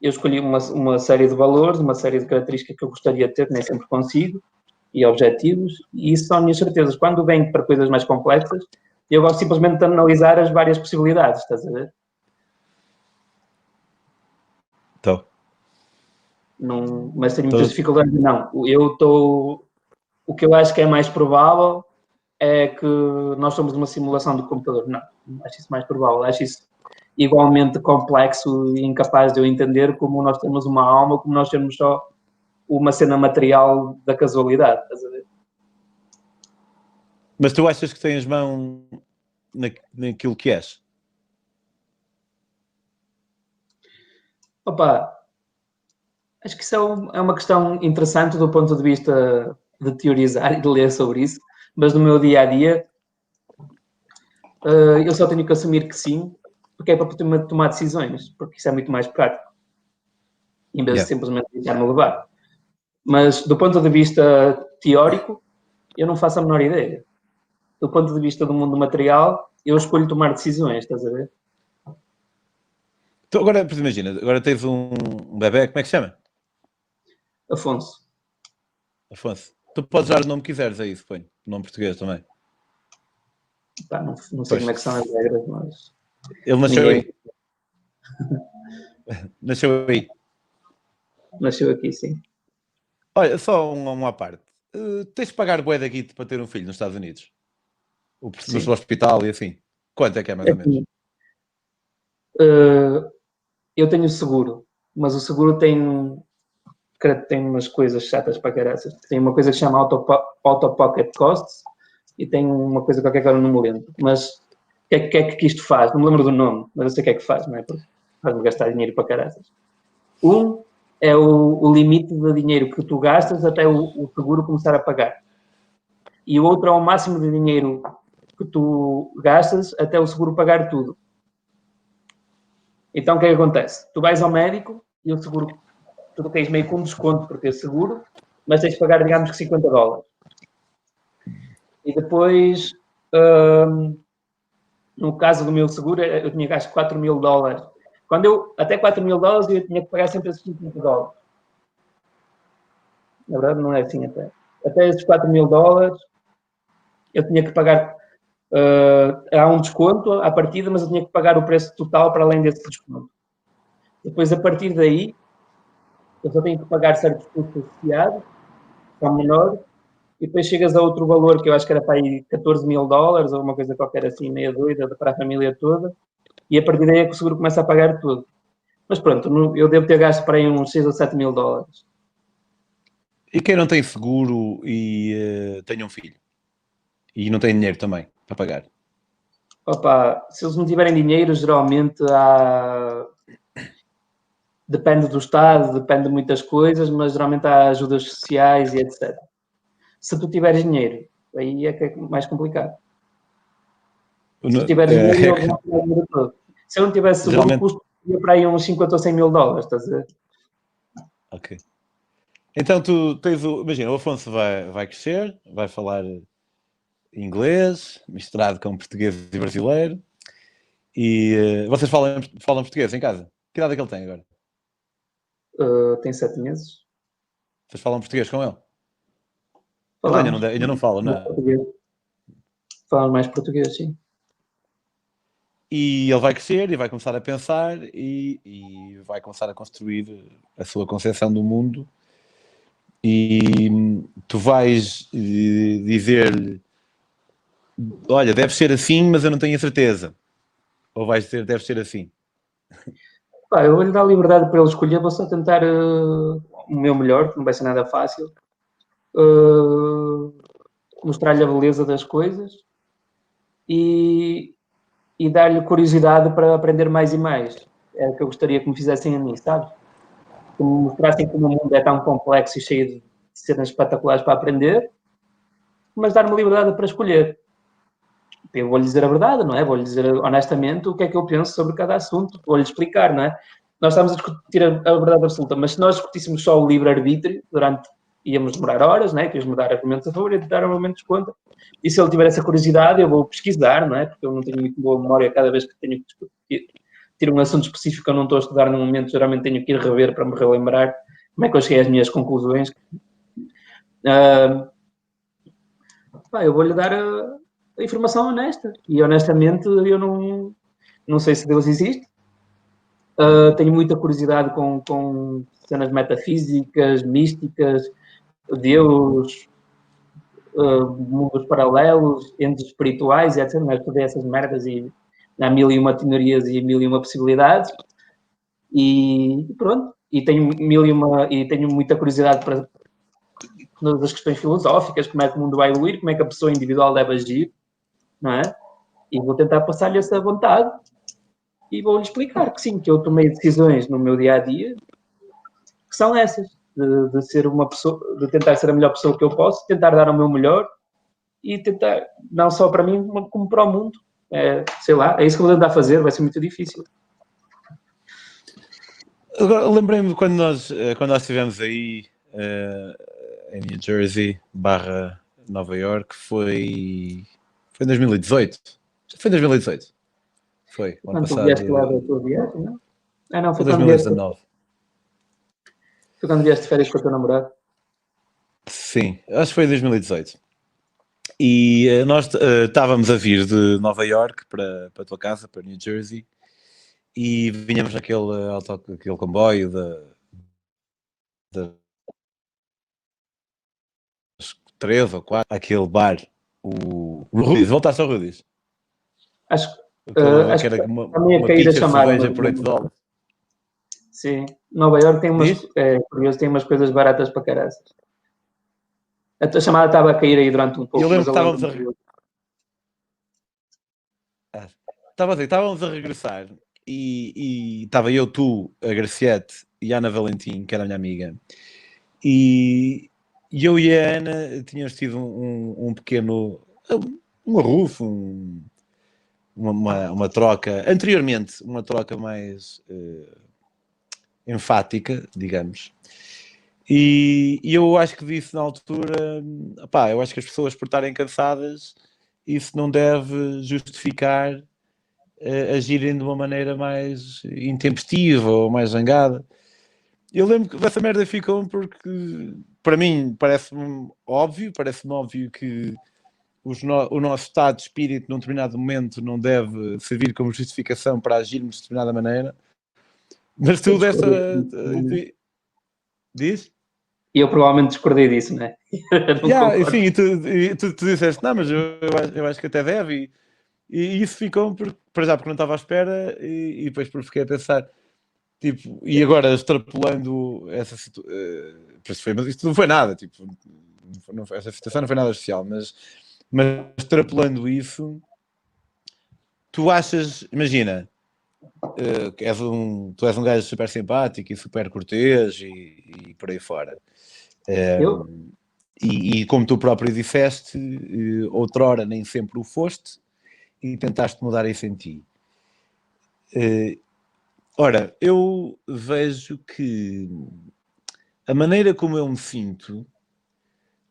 Eu escolhi uma série de valores, uma série de características que eu gostaria de ter, nem sempre consigo, e objetivos, e isso são as minhas certezas. Quando venho para coisas mais complexas, eu gosto simplesmente de analisar as várias possibilidades, estás a ver? Então, Não, mas tenho muitas dificuldades. Não, o que eu acho que é mais provável é que nós somos uma simulação do computador. Não acho isso mais provável. Acho isso igualmente complexo e incapaz de eu entender como nós temos uma alma, como nós temos só uma cena material da casualidade. Estás a ver? mas tu achas que tens mão naquilo que és? Opa, acho que isso é uma questão interessante do ponto de vista de teorizar e de ler sobre isso, mas no meu dia a dia eu só tenho que assumir que sim, porque é para tomar decisões, porque isso é muito mais prático, em vez de Yeah. simplesmente deixar-me levar. Mas do ponto de vista teórico, eu não faço a menor ideia. Do ponto de vista do mundo material, eu escolho tomar decisões, estás a ver? Então, agora, imagina, agora tens um bebê, como é que se chama? Afonso. Afonso. Tu podes dar o nome que quiseres aí, suponho. Nome português também. Pá, não sei Pois. como é que são as regras, mas Ele nasceu ninguém aí. Nasceu aí. nasceu aqui, sim. Olha, só uma à parte. Tens de pagar bué da guito para ter um filho nos Estados Unidos? No seu Sim. hospital e assim. Quanto é que é, mais ou menos? Aqui, eu tenho seguro, mas o seguro tem umas coisas chatas para caraças. Tem uma coisa que se chama Auto-Pocket Costs e tem uma coisa qualquer que agora não me lembro. Mas o que é que isto faz? Não me lembro do nome, mas eu sei o que é que faz, não é? Porque faz-me gastar dinheiro para caraças. Um é o limite de dinheiro que tu gastas até o seguro começar a pagar. E o outro é o máximo de dinheiro que tu gastas até o seguro pagar tudo. Então o que é que acontece? Tu vais ao médico e o seguro, tu tens meio com desconto por ter seguro, mas tens de pagar, digamos que $50. E depois, no caso do meu seguro, eu tinha gasto $4.000 Até 4 mil dólares, eu tinha que pagar sempre esses 50 dólares. Na verdade, não é assim até. Até esses 4 mil dólares, eu tinha que pagar. Há um desconto à partida, mas eu tinha que pagar o preço total para além desse desconto. Depois, a partir daí, eu só tenho que pagar certos custos associados, que são menores, e depois chegas a outro valor, que eu acho que era para aí 14 mil dólares, ou uma coisa qualquer assim, meia doida, para a família toda, e a partir daí é que o seguro começa a pagar tudo. Mas pronto, eu devo ter gasto para aí uns 6 ou 7 mil dólares. E quem não tem seguro e tem um filho? E não tem dinheiro também para pagar? Opa, se eles não tiverem dinheiro, geralmente há... Depende do Estado, depende de muitas coisas, mas geralmente há ajudas sociais e etc. Se tu tiveres dinheiro, aí é que é mais complicado. Se tu tiveres dinheiro, eles vão tirar o dinheiro todo. Se eu não tivesse seguro, o Geralmente. custo ia para aí uns 50 ou 100 mil dólares, estás a ver? Ok. Então tu tens o. Imagina, o Afonso vai crescer, vai falar inglês, misturado com português e brasileiro. E vocês falam português em casa? Que idade é que ele tem agora? Tem 7 meses. Vocês falam português com ele? Ele Falamos. ainda não fala, Mais não. português. Falamos mais português, sim. E ele vai crescer e vai começar a pensar e vai começar a construir a sua concepção do mundo. E tu vais dizer-lhe: olha, deve ser assim, mas eu não tenho a certeza. Ou vais dizer: deve ser assim. Pá, eu vou-lhe dar liberdade para ele escolher, vou só tentar o meu melhor, que não vai ser nada fácil. Mostrar-lhe a beleza das coisas e, e dar-lhe curiosidade para aprender mais e mais. É o que eu gostaria que me fizessem a mim, sabes? Que me mostrassem como o mundo é tão complexo e cheio de cenas espetaculares para aprender, mas dar-me liberdade para escolher. Eu vou-lhe dizer a verdade, não é? Vou-lhe dizer honestamente o que é que eu penso sobre cada assunto, vou-lhe explicar, não é? Nós estamos a discutir a verdade absoluta, mas se nós discutíssemos só o livre-arbítrio, íamos demorar horas, não é? Que íamos dar argumentos a favor e dar argumentos contra. E se ele tiver essa curiosidade, eu vou pesquisar, não é? Porque eu não tenho muito boa memória cada vez que tenho que discutir um assunto específico que eu não estou a estudar no momento, geralmente tenho que ir rever para me relembrar como é que eu cheguei às minhas conclusões. Eu vou-lhe dar a informação honesta. E honestamente, eu não sei se Deus existe. Tenho muita curiosidade com cenas metafísicas, místicas, Deus, mundos paralelos, entes espirituais, etc. Mas todas essas merdas e há mil e uma teorias e mil e uma possibilidades. E pronto. E tenho muita curiosidade para todas as questões filosóficas, como é que o mundo vai evoluir, como é que a pessoa individual deve agir, não é? E vou tentar passar-lhe essa vontade e vou-lhe explicar que sim, que eu tomei decisões no meu dia-a-dia que são essas, de ser uma pessoa, de tentar ser a melhor pessoa que eu posso, tentar dar o meu melhor e tentar, não só para mim, como para o mundo. Sei lá, é isso que eu vou tentar fazer, vai ser muito difícil. Agora, lembrei-me quando nós estivemos aí em New Jersey barra Nova York, foi em 2018. Foi em 2018. Foi, o ano Quando tu passado. vieste lá da tua viagem, não? Não, Foi 2019. Foi quando vieste de férias com o teu namorado. Sim, acho que foi em 2018. E nós estávamos a vir de Nova York para a tua casa, para New Jersey, e vinhamos naquele comboio das 3 ou 4, aquele bar, o Rudy's. Voltaste ao Rudy's? Acho Que era também a uma cair a pizza de chamada. cerveja por 8 dólares. Sim, Nova York tem Diz? curioso, tem umas coisas baratas para caralho. A tua chamada estava a cair aí durante um E eu pouco, lembro mas que eu estávamos lembro-me. estávamos a regressar e estava eu, tu, a Graciete e a Ana Valentim, que era a minha amiga, e eu e a Ana tínhamos tido um pequeno arrufo, uma troca, anteriormente, uma troca mais enfática, digamos. E eu acho que disse na altura, pá, eu acho que as pessoas por estarem cansadas, isso não deve justificar agirem de uma maneira mais intempestiva ou mais zangada. Eu lembro que dessa merda ficou porque, para mim, parece-me óbvio que o nosso estado de espírito num determinado momento não deve servir como justificação para agirmos de determinada maneira. Mas Eu tu dessa... discordei disso. Diz? E eu provavelmente discordei disso, não é? Não concordo. Sim, tu disseste, não, mas eu acho que até deve, e isso ficou, para já, porque não estava à espera, e depois porque fiquei a pensar, tipo, e agora extrapolando essa situação, mas isto não foi nada, tipo, essa situação não foi nada especial, mas extrapolando isso, tu achas, imagina, tu és um gajo super simpático e super cortês e por aí fora. Eu? E como tu próprio disseste, outrora nem sempre o foste e tentaste mudar isso em ti. Ora, eu vejo que a maneira como eu me sinto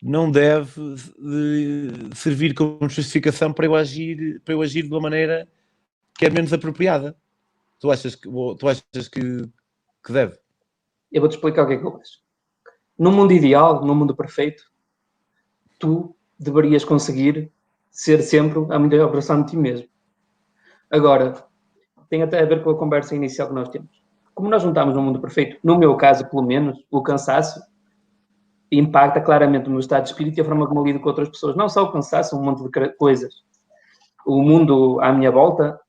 não deve servir como justificação para eu agir de uma maneira que é menos apropriada. Tu achas que deve? Eu vou-te explicar o que é que eu acho. No mundo ideal, no mundo perfeito, tu deverias conseguir ser sempre a melhor versão de ti mesmo. Agora, tem até a ver com a conversa inicial que nós temos. Como nós não estamos num mundo perfeito, no meu caso, pelo menos, o cansaço impacta claramente o meu estado de espírito e a forma como eu lido com outras pessoas. Não só o cansaço, um monte de coisas. O mundo à minha volta...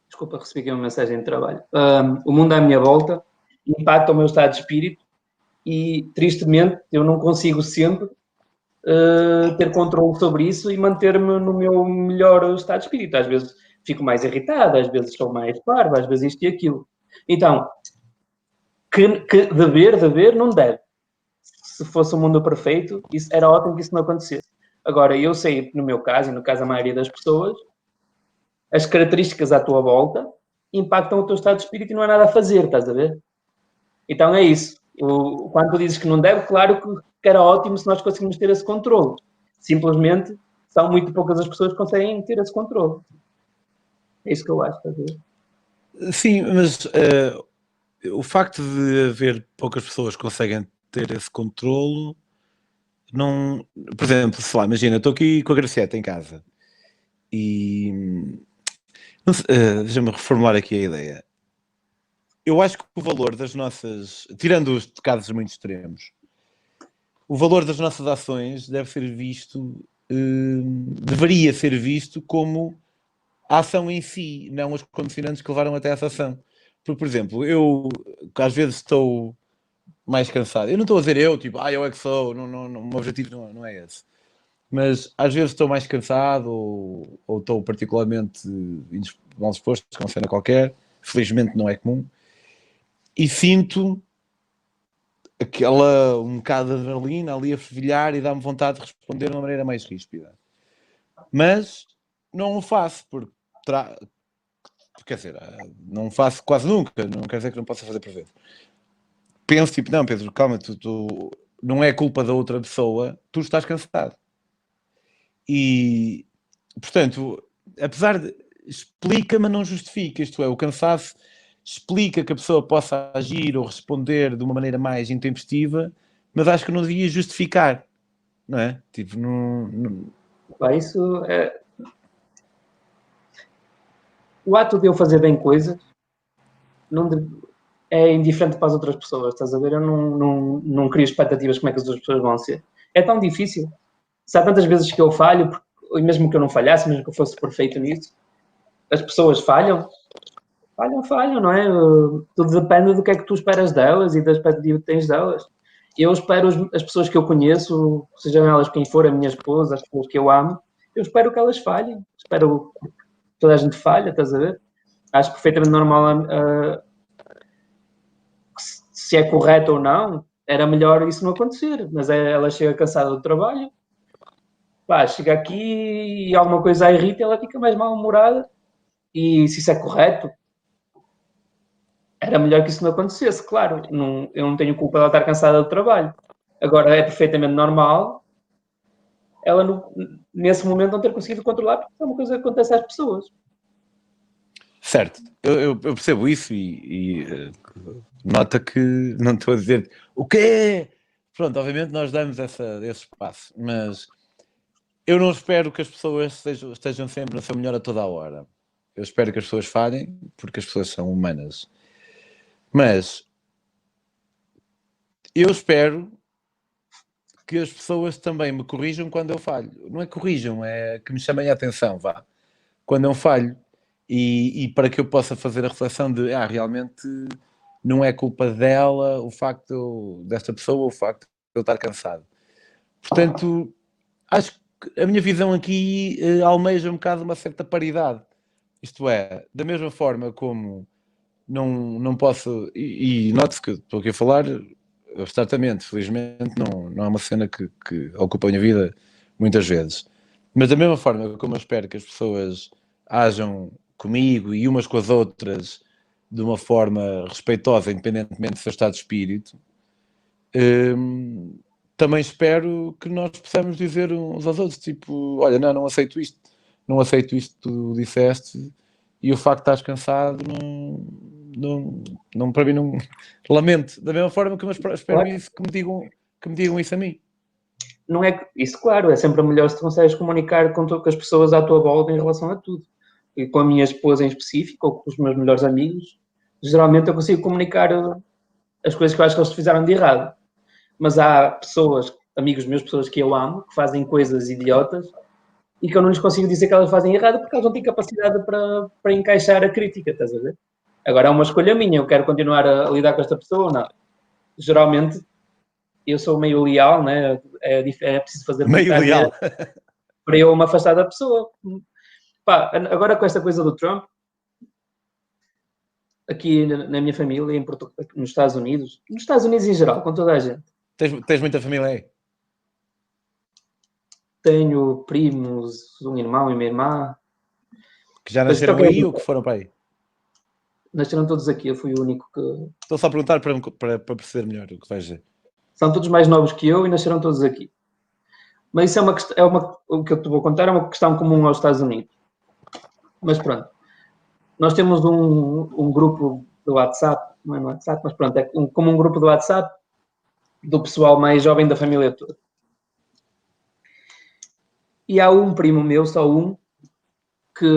desculpa, recebi aqui uma mensagem de trabalho. O mundo à minha volta impacta o meu estado de espírito e, tristemente, eu não consigo sempre ter controle sobre isso e manter-me no meu melhor estado de espírito. Às vezes fico mais irritado, às vezes estou mais parvo, às vezes isto e aquilo. Então, que dever, não deve. Se fosse um mundo perfeito, isso, era ótimo que isso não acontecesse. Agora, eu sei, no meu caso, e no caso da maioria das pessoas, as características à tua volta impactam o teu estado de espírito e não há nada a fazer, estás a ver? Então é isso. Quando tu dizes que não deve, claro que era ótimo se nós conseguimos ter esse controle. Simplesmente são muito poucas as pessoas que conseguem ter esse controle. É isso que eu acho, estás a ver? Sim, mas o facto de haver poucas pessoas que conseguem ter esse controlo, não... Por exemplo, sei lá, imagina, eu estou aqui com a Gracieta em casa e... deixa-me reformular aqui a ideia. Eu acho que o valor das nossas... Tirando os casos muito extremos, o valor das nossas ações deve ser visto... deveria ser visto como a ação em si, não os condicionantes que levaram até essa ação. Porque, por exemplo, eu às vezes estou mais cansado. Eu não estou a dizer tipo, eu é que sou, o meu objetivo não é esse. Mas às vezes estou mais cansado ou estou particularmente mal disposto, com uma cena qualquer. Felizmente não é comum. E sinto um bocado de adrenalina ali a fervilhar e dá-me vontade de responder de uma maneira mais ríspida. Mas não o faço, porque quer dizer, não faço quase nunca, não quer dizer que não possa fazer por vezes. Penso tipo, não, Pedro, calma, tu não é culpa da outra pessoa, tu estás cansado. E, portanto, apesar de... Explica, mas não justifica. Isto é, o cansaço explica que a pessoa possa agir ou responder de uma maneira mais intempestiva, mas acho que não devia justificar, não é? Tipo, não... Isso é... O ato de eu fazer bem coisas não é indiferente para as outras pessoas, estás a ver? Eu não crio expectativas como é que as outras pessoas vão ser. É tão difícil. Se há tantas vezes que eu falho, mesmo que eu não falhasse, mesmo que eu fosse perfeito nisso, as pessoas falham, não é? Tudo depende do que é que tu esperas delas e da expectativa que tens delas. Eu espero as pessoas que eu conheço, sejam elas quem for, a minha esposa, as pessoas que eu amo, eu espero que elas falhem. Espero que toda a gente falha, estás a ver? Acho perfeitamente normal, se é correto ou não, era melhor isso não acontecer. Mas ela chega cansada do trabalho, pá, chega aqui e alguma coisa a irrita, ela fica mais mal-humorada. E se isso é correto, era melhor que isso não acontecesse, claro. Eu não tenho culpa de ela estar cansada do trabalho. Agora, é perfeitamente normal ela nesse momento não ter conseguido controlar, porque é uma coisa que acontece às pessoas. Certo, eu percebo isso e nota que não estou a dizer o quê? Pronto, obviamente nós damos esse espaço, mas eu não espero que as pessoas estejam sempre no seu melhor a toda a hora. Eu espero que as pessoas falhem, porque as pessoas são humanas. Mas eu espero que as pessoas também me corrijam quando eu falho. Não é corrijam, é que me chamem a atenção, vá. Quando eu falho. E para que eu possa fazer a reflexão de, realmente não é culpa dela o facto desta pessoa, o facto de eu estar cansado. Portanto, acho que a minha visão aqui almeja um bocado uma certa paridade. Isto é, da mesma forma como não posso... E note-se que estou aqui a falar abstratamente, felizmente não é uma cena que ocupa a minha vida muitas vezes. Mas da mesma forma como eu espero que as pessoas hajam comigo e umas com as outras de uma forma respeitosa, independentemente do seu estado de espírito, também espero que nós possamos dizer uns aos outros, tipo, olha, não aceito isto que tu disseste, e o facto de estás cansado não para mim não lamento, da mesma forma que eu espero Claro. isso, que me digam isso a mim. Não é isso, claro, é sempre melhor se tu consegues comunicar com as pessoas à tua volta em relação a tudo. E com a minha esposa em específico, ou com os meus melhores amigos, geralmente eu consigo comunicar as coisas que eu acho que eles fizeram de errado. Mas há pessoas, amigos meus, pessoas que eu amo, que fazem coisas idiotas e que eu não lhes consigo dizer que elas fazem errado porque elas não têm capacidade para encaixar a crítica, estás a ver? Agora é uma escolha minha, eu quero continuar a lidar com esta pessoa ou não. Geralmente eu sou meio leal, né? É preciso fazer meio leal para eu me afastar da pessoa. Pá, agora com esta coisa do Trump, aqui na minha família, nos Estados Unidos em geral, com toda a gente. Tens muita família aí? Tenho primos, um irmão e uma irmã. Que já nasceram aí ou que foram para aí? Nasceram todos aqui, eu fui o único que... Estou só a perguntar para perceber melhor o que vais dizer. São todos mais novos que eu e nasceram todos aqui. Mas isso o que eu te vou contar é uma questão comum aos Estados Unidos. Mas pronto. Nós temos um grupo do WhatsApp, não é no WhatsApp, mas pronto, é como um grupo do WhatsApp do pessoal mais jovem da família toda. E há um primo meu, só um, que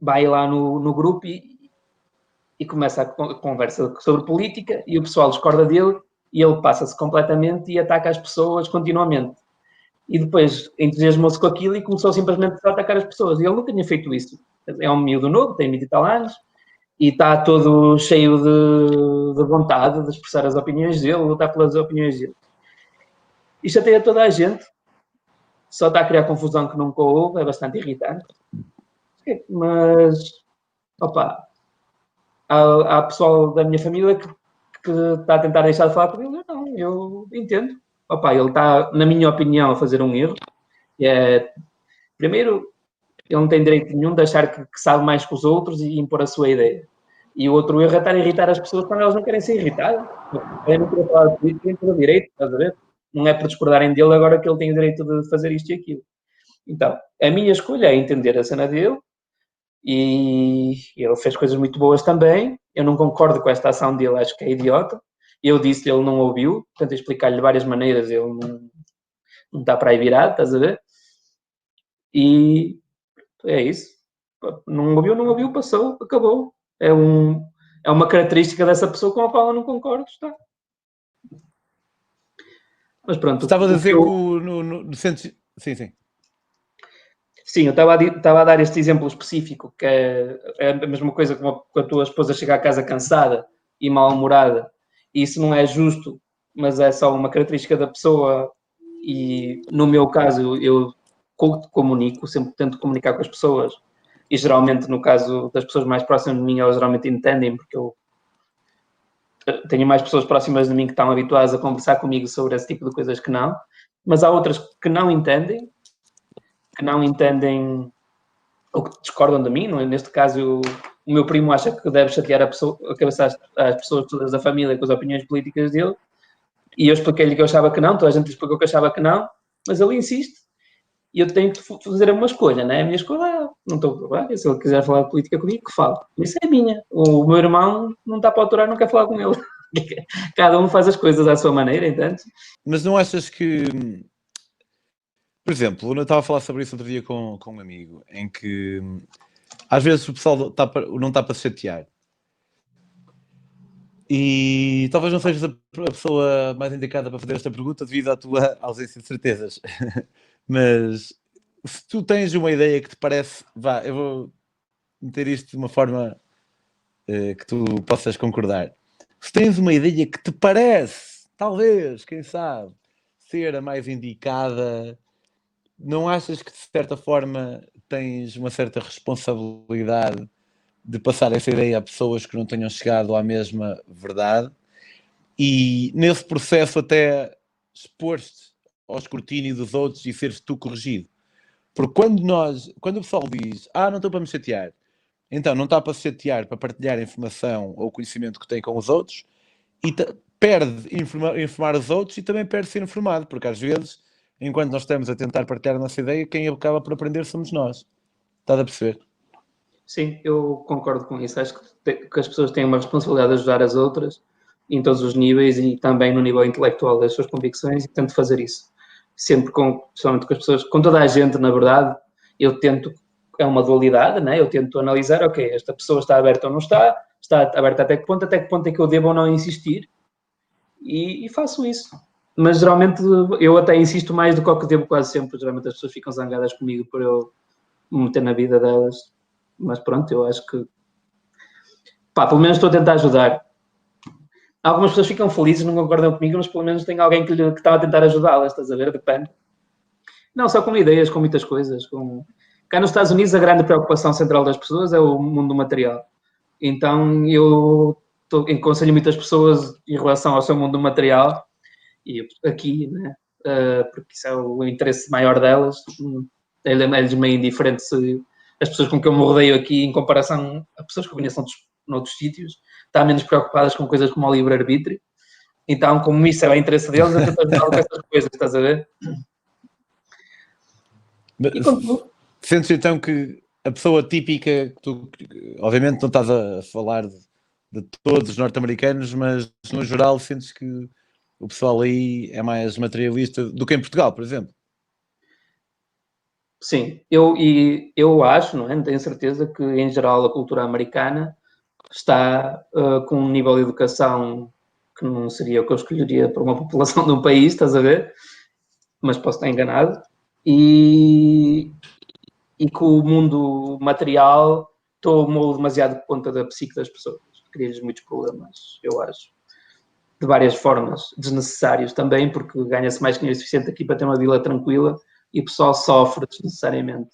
vai lá no grupo e começa a conversa sobre política e o pessoal discorda dele e ele passa-se completamente e ataca as pessoas continuamente. E depois entusiasmou-se com aquilo e começou simplesmente a atacar as pessoas. E ele não tinha feito isso. É um miúdo novo, tem 20 e tal anos, e está todo cheio de vontade de expressar as opiniões dele, lutar pelas opiniões dele. E chateia toda a gente. Só está a criar confusão que nunca houve, é bastante irritante. Mas, opa, há pessoal da minha família que está a tentar deixar de falar com ele. Não, eu entendo. Opa, ele está, na minha opinião, a fazer um erro. Primeiro, ele não tem direito nenhum de achar que sabe mais que os outros e impor a sua ideia. E o outro erro é estar a irritar as pessoas quando elas não querem ser irritadas. Eu não queria falar de política, tem todo o direito, estás a ver? Não é por discordarem dele agora que ele tem o direito de fazer isto e aquilo. Então, a minha escolha é entender a cena dele e ele fez coisas muito boas também. Eu não concordo com esta ação dele, acho que é idiota. Eu disse-lhe, ele não ouviu, tentei explicar-lhe de várias maneiras, ele não está para aí virado, estás a ver? E é isso. Não ouviu, passou, acabou. É uma característica dessa pessoa com a qual eu não concordo, está. Mas pronto. Estava a dizer que no centro... Sim. Sim, eu estava a dar este exemplo específico, que é a mesma coisa como a tua esposa chega a casa cansada e mal-humorada. E isso não é justo, mas é só uma característica da pessoa. E no meu caso, eu comunico, sempre tento comunicar com as pessoas. E geralmente, no caso das pessoas mais próximas de mim, elas geralmente entendem, porque eu tenho mais pessoas próximas de mim que estão habituadas a conversar comigo sobre esse tipo de coisas que não. Mas há outras que não entendem ou que discordam de mim. Não é? Neste caso, o meu primo acha que deve chatear a cabeça às pessoas todas da família com as opiniões políticas dele. E eu expliquei-lhe que eu achava que não, toda a gente lhe explicou que eu achava que não. mas ele insiste e eu tenho que fazer uma escolha, né? A minha escolha, não estou, se ele quiser falar de política comigo, que fale. Isso é minha. O meu irmão não está para aturar, não quer falar com ele. Cada um faz as coisas à sua maneira, entende? Mas não achas que, por exemplo, eu estava a falar sobre isso outro dia com um amigo, em que às vezes o pessoal não está para se chatear. E talvez não sejas a pessoa mais indicada para fazer esta pergunta devido à tua ausência de certezas. Mas se tu tens uma ideia que te parece, vá, eu vou meter isto de uma forma que tu possas concordar. Se tens uma ideia que te parece, talvez, quem sabe, ser a mais indicada, não achas que de certa forma tens uma certa responsabilidade de passar essa ideia a pessoas que não tenham chegado à mesma verdade e nesse processo até expor-te ao escrutínio dos outros e seres tu corrigido? Porque quando o pessoal diz, não estou para me chatear, então não está para se chatear para partilhar informação ou conhecimento que tem com os outros e perde informar os outros e também perde ser informado, porque às vezes, enquanto nós estamos a tentar partilhar a nossa ideia, quem acaba por aprender somos nós. Estás a perceber? Sim, eu concordo com isso. Acho que as pessoas têm uma responsabilidade de ajudar as outras em todos os níveis e também no nível intelectual das suas convicções e tento fazer isso. Sempre principalmente com as pessoas, com toda a gente, na verdade, eu tento, é uma dualidade, né? Eu tento analisar, ok, esta pessoa está aberta ou não está aberta até que ponto é que eu devo ou não insistir e faço isso. Mas geralmente eu até insisto mais do que o que devo quase sempre. Geralmente as pessoas ficam zangadas comigo por eu me meter na vida delas. Mas pronto, eu acho que pelo menos estou a tentar ajudar. Algumas pessoas ficam felizes, não concordam comigo, mas pelo menos tem alguém que está a tentar ajudá-las, estás a ver? Depende. Não, só com ideias, com muitas coisas. Cá nos Estados Unidos a grande preocupação central das pessoas é o mundo material. Então eu aconselho muitas pessoas em relação ao seu mundo material e aqui, né? Porque isso é o interesse maior delas. É-lhes meio indiferente se as pessoas com quem eu me rodeio aqui, em comparação a pessoas que eu conheço noutros sítios, estão menos preocupadas com coisas como o livre-arbítrio. Então, como isso é o interesse deles, eu tento ajudá-los com essas coisas, estás a ver? Sentes então que a pessoa típica, que tu, obviamente não estás a falar de todos os norte-americanos, mas no geral sentes que o pessoal aí é mais materialista do que em Portugal, por exemplo? Sim, eu acho, não tenho certeza, que em geral a cultura americana está com um nível de educação que não seria o que eu escolheria para uma população de um país, estás a ver? Mas posso estar enganado. E que o mundo material tomou demasiado conta da psique das pessoas. Cria-lhes muitos problemas, eu acho. De várias formas, desnecessários também, porque ganha-se mais dinheiro suficiente aqui para ter uma vila tranquila e o pessoal sofre desnecessariamente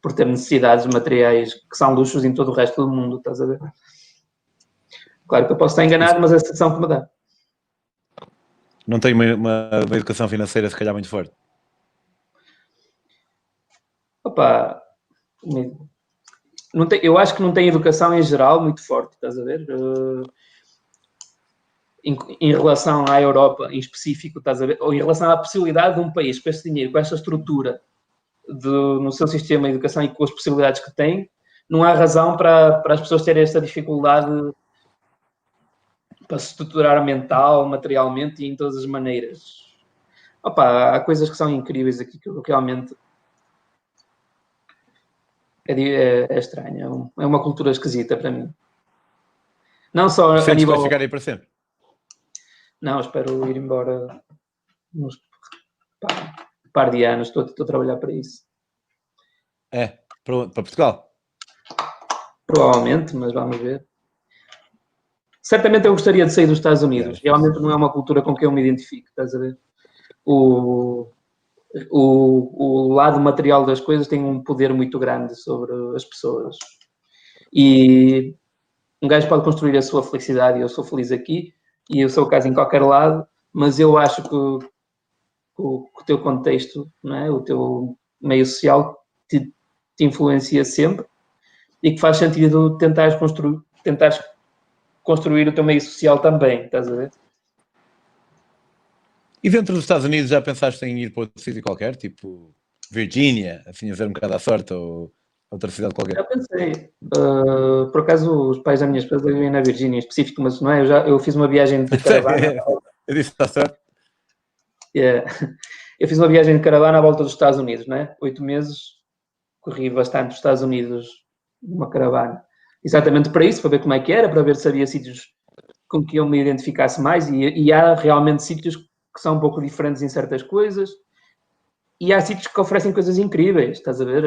por ter necessidades materiais que são luxos em todo o resto do mundo, estás a ver? Claro que eu posso estar enganado, mas é a sensação que me dá. Não tem uma educação financeira, se calhar, muito forte? Opa, não tem, eu acho que não tem educação em geral muito forte, estás a ver? Em relação à Europa em específico, estás a ver? Ou em relação à possibilidade de um país com esse dinheiro, com esta estrutura no seu sistema de educação e com as possibilidades que tem, não há razão para as pessoas terem esta dificuldade para se estruturar mental, materialmente e em todas as maneiras. Opa, há coisas que são incríveis aqui que realmente é estranho. É uma cultura esquisita para mim. Não só a nível... Vais ficar aí para sempre? Não, espero ir embora nos par de anos. Estou a trabalhar para isso. É? Para Portugal? Provavelmente, mas vamos ver. Certamente eu gostaria de sair dos Estados Unidos. Realmente não é uma cultura com que eu me identifico, estás a ver? O lado material das coisas tem um poder muito grande sobre as pessoas. E um gajo pode construir a sua felicidade e eu sou feliz aqui e eu sou o caso em qualquer lado, mas eu acho que o teu contexto, não é? O teu meio social te influencia sempre e que faz sentido tentares construir o teu meio social também, estás a ver? E dentro dos Estados Unidos já pensaste em ir para outro sítio qualquer, tipo Virgínia, assim a ver um bocado à sorte, ou outra cidade qualquer? Já pensei. Por acaso, os pais da minha esposa vivem na Virgínia em específico, mas não é? Eu fiz uma viagem de caravana. Eu disse à sorte. Yeah. Eu fiz uma viagem de caravana à volta dos Estados Unidos, né? 8 meses, corri bastante os Estados Unidos numa caravana. Exatamente para isso, para ver como é que era, para ver se havia sítios com que eu me identificasse mais, e há realmente sítios que são um pouco diferentes em certas coisas, e há sítios que oferecem coisas incríveis, estás a ver?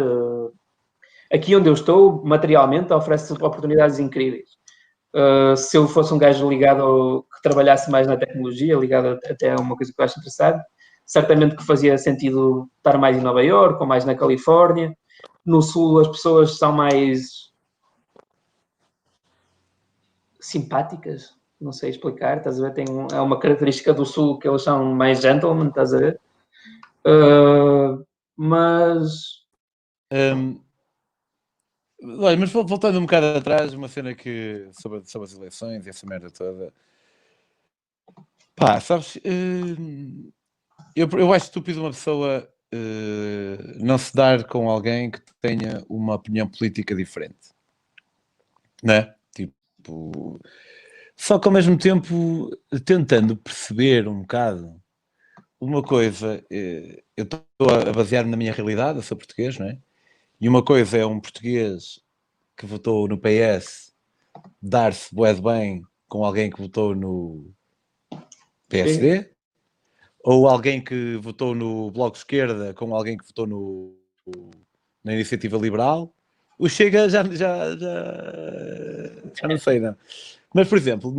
Aqui onde eu estou, materialmente, oferece oportunidades incríveis. Se eu fosse um gajo ligado, que trabalhasse mais na tecnologia, ligado até a uma coisa que eu acho interessante, certamente que fazia sentido estar mais em Nova Iorque ou mais na Califórnia. No Sul as pessoas são mais simpáticas, não sei explicar, estás a ver? É uma característica do Sul que eles são mais gentlemen, estás a ver? Mas... Olha, mas voltando um bocado atrás, uma cena que sobre as eleições e essa merda toda. Pá, sabes, eu acho estúpido uma pessoa não se dar com alguém que tenha uma opinião política diferente, né? Tipo, só que ao mesmo tempo tentando perceber um bocado uma coisa, eu estou a basear-me na minha realidade, eu sou português, não é? E uma coisa é um português que votou no PS dar-se bué de bem com alguém que votou no PSD, sim, ou alguém que votou no Bloco de Esquerda com alguém que votou na Iniciativa Liberal. O Chega já não sei, não. Mas, por exemplo,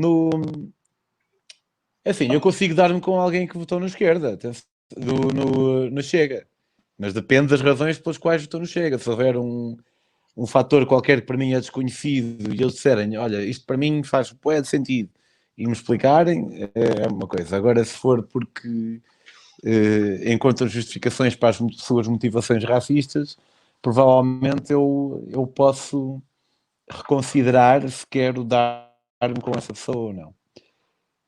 assim, eu consigo dar-me com alguém que votou no Esquerda, no Chega. Mas depende das razões pelas quais votou no Chega. Se houver um fator qualquer que para mim é desconhecido e eles disserem, olha, isto para mim faz bué de sentido, e me explicarem, é uma coisa. Agora, se for porque encontram justificações para as suas motivações racistas, provavelmente eu posso reconsiderar se quero dar-me com essa pessoa ou não.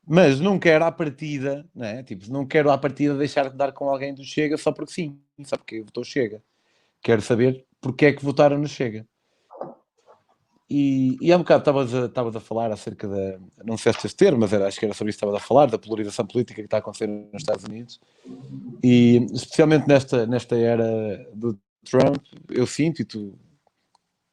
Mas não quero à partida, né? Tipo, não quero à partida deixar de dar com alguém do Chega só porque sim, só porque votou Chega. Quero saber porque é que votaram no Chega. E há um bocado estavas a falar acerca da, não sei se este termo, mas acho que era sobre isso que estavas a falar, da polarização política que está a acontecer nos Estados Unidos. E especialmente nesta era do Trump, eu sinto, e tu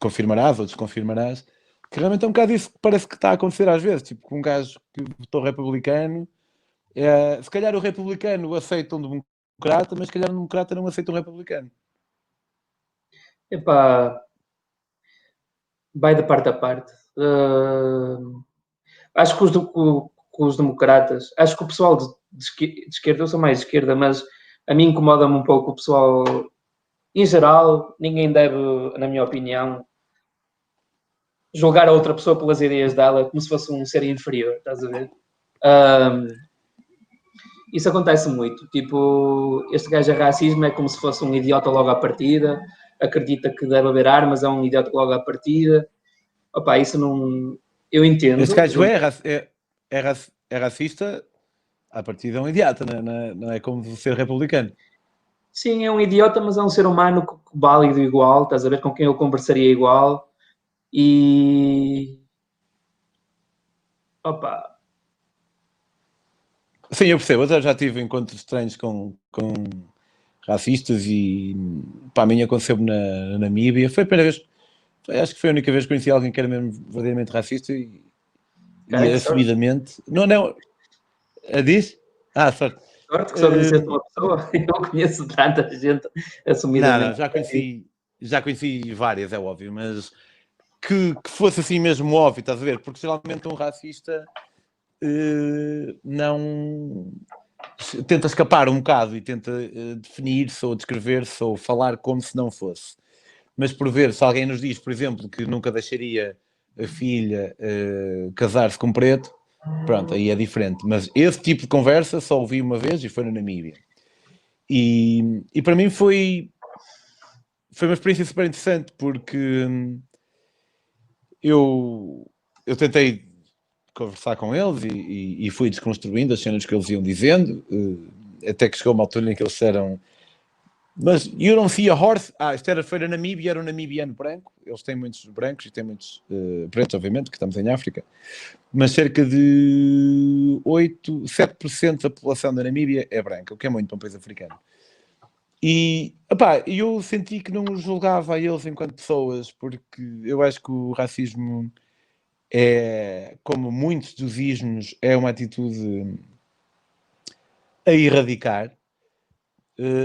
confirmarás ou desconfirmarás, que realmente é um bocado isso que parece que está a acontecer às vezes. Tipo, com um gajo que votou republicano, se calhar o republicano aceita um democrata, mas se calhar um democrata não aceita um republicano. Epá, vai de parte a parte. Acho que os democratas, acho que o pessoal de esquerda, eu sou mais de esquerda, mas a mim incomoda-me um pouco o pessoal, em geral, ninguém deve, na minha opinião, julgar a outra pessoa pelas ideias dela como se fosse um ser inferior, estás a ver? Isso acontece muito. Tipo, este gajo é racismo, é como se fosse um idiota logo à partida, acredita que deve haver armas, é um idiota logo à partida. Opa, isso não. Eu Este entendo. gajo é racista, à partida é um idiota, não é como ser republicano. Sim, é um idiota, mas é um ser humano válido igual, estás a ver, com quem eu conversaria igual. E. Opa. Sim, eu percebo. Eu já tive encontros estranhos com racistas e para a mim aconteceu-me na Namíbia. Foi a primeira vez, acho que foi a única vez que conheci alguém que era mesmo verdadeiramente racista e Cara, que sorte. assumidamente. Não. Diz? Sorte. Sorte que só conheceste uma pessoa. Eu não conheço tanta gente assumidamente. Não, já conheci várias, é óbvio, mas que fosse assim mesmo óbvio, estás a ver? Porque geralmente um racista não tenta escapar um bocado e tenta definir-se ou descrever-se ou falar como se não fosse. Mas por ver, se alguém nos diz, por exemplo, que nunca deixaria a filha casar-se com um preto, pronto, aí é diferente. Mas esse tipo de conversa só ouvi uma vez e foi na Namíbia. E para mim foi uma experiência super interessante porque eu tentei conversar com eles e fui desconstruindo as cenas que eles iam dizendo. até que chegou uma altura em que eles disseram: mas you don't see a horse. Isto foi na Namíbia, era um namibiano branco. Eles têm muitos brancos e têm muitos pretos, obviamente, que estamos em África. Mas cerca de 7% da população da Namíbia é branca, o que é muito para um país africano. E eu senti que não os julgava a eles enquanto pessoas, porque eu acho que o racismo é, como muitos dos ismos, é uma atitude a erradicar.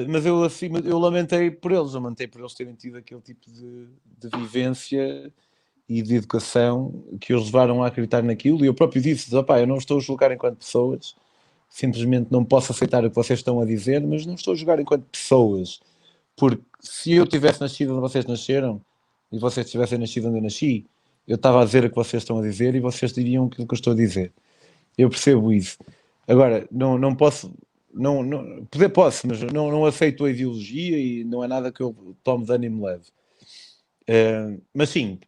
Mas eu lamentei por eles, terem tido aquele tipo de vivência e de educação que os levaram a acreditar naquilo. E eu próprio disse: eu não estou a julgar enquanto pessoas, simplesmente não posso aceitar o que vocês estão a dizer, mas não estou a julgar enquanto pessoas, porque se eu tivesse nascido onde vocês nasceram e vocês tivessem nascido onde eu nasci, eu estava a dizer o que vocês estão a dizer e vocês diriam aquilo que eu estou a dizer. Eu percebo isso. Agora, não posso... poder posso, mas não aceito a ideologia e não é nada que eu tome dano e me leve. Mas sim,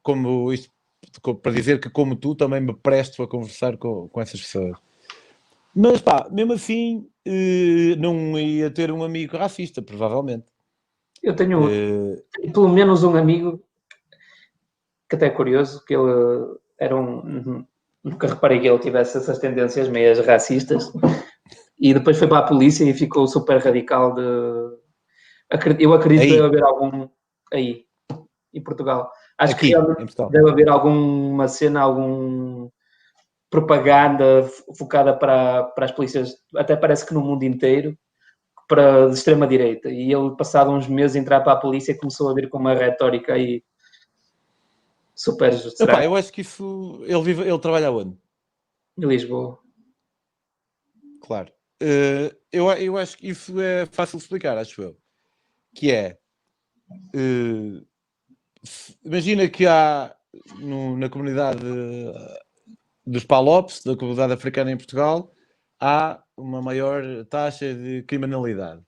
para dizer que, como tu, também me presto a conversar com essas pessoas. Mas mesmo assim, não ia ter um amigo racista, provavelmente. Eu tenho pelo menos um amigo que até é curioso, que ele era nunca reparei que ele tivesse essas tendências meias racistas, e depois foi para a polícia e ficou super radical de... Eu acredito que deve haver algum... Aí, em Portugal. Acho aqui, que realmente deve haver alguma cena, algum propaganda focada para as polícias, até parece que no mundo inteiro, para de extrema-direita. E ele, passado uns meses, entrar para a polícia, começou a vir com uma retórica aí super... eu acho que isso... Ele trabalha onde? Em Lisboa. Claro. Eu acho que isso é fácil de explicar, acho eu. Que é... imagina que há na comunidade dos PALOPs, da comunidade africana em Portugal, há uma maior taxa de criminalidade.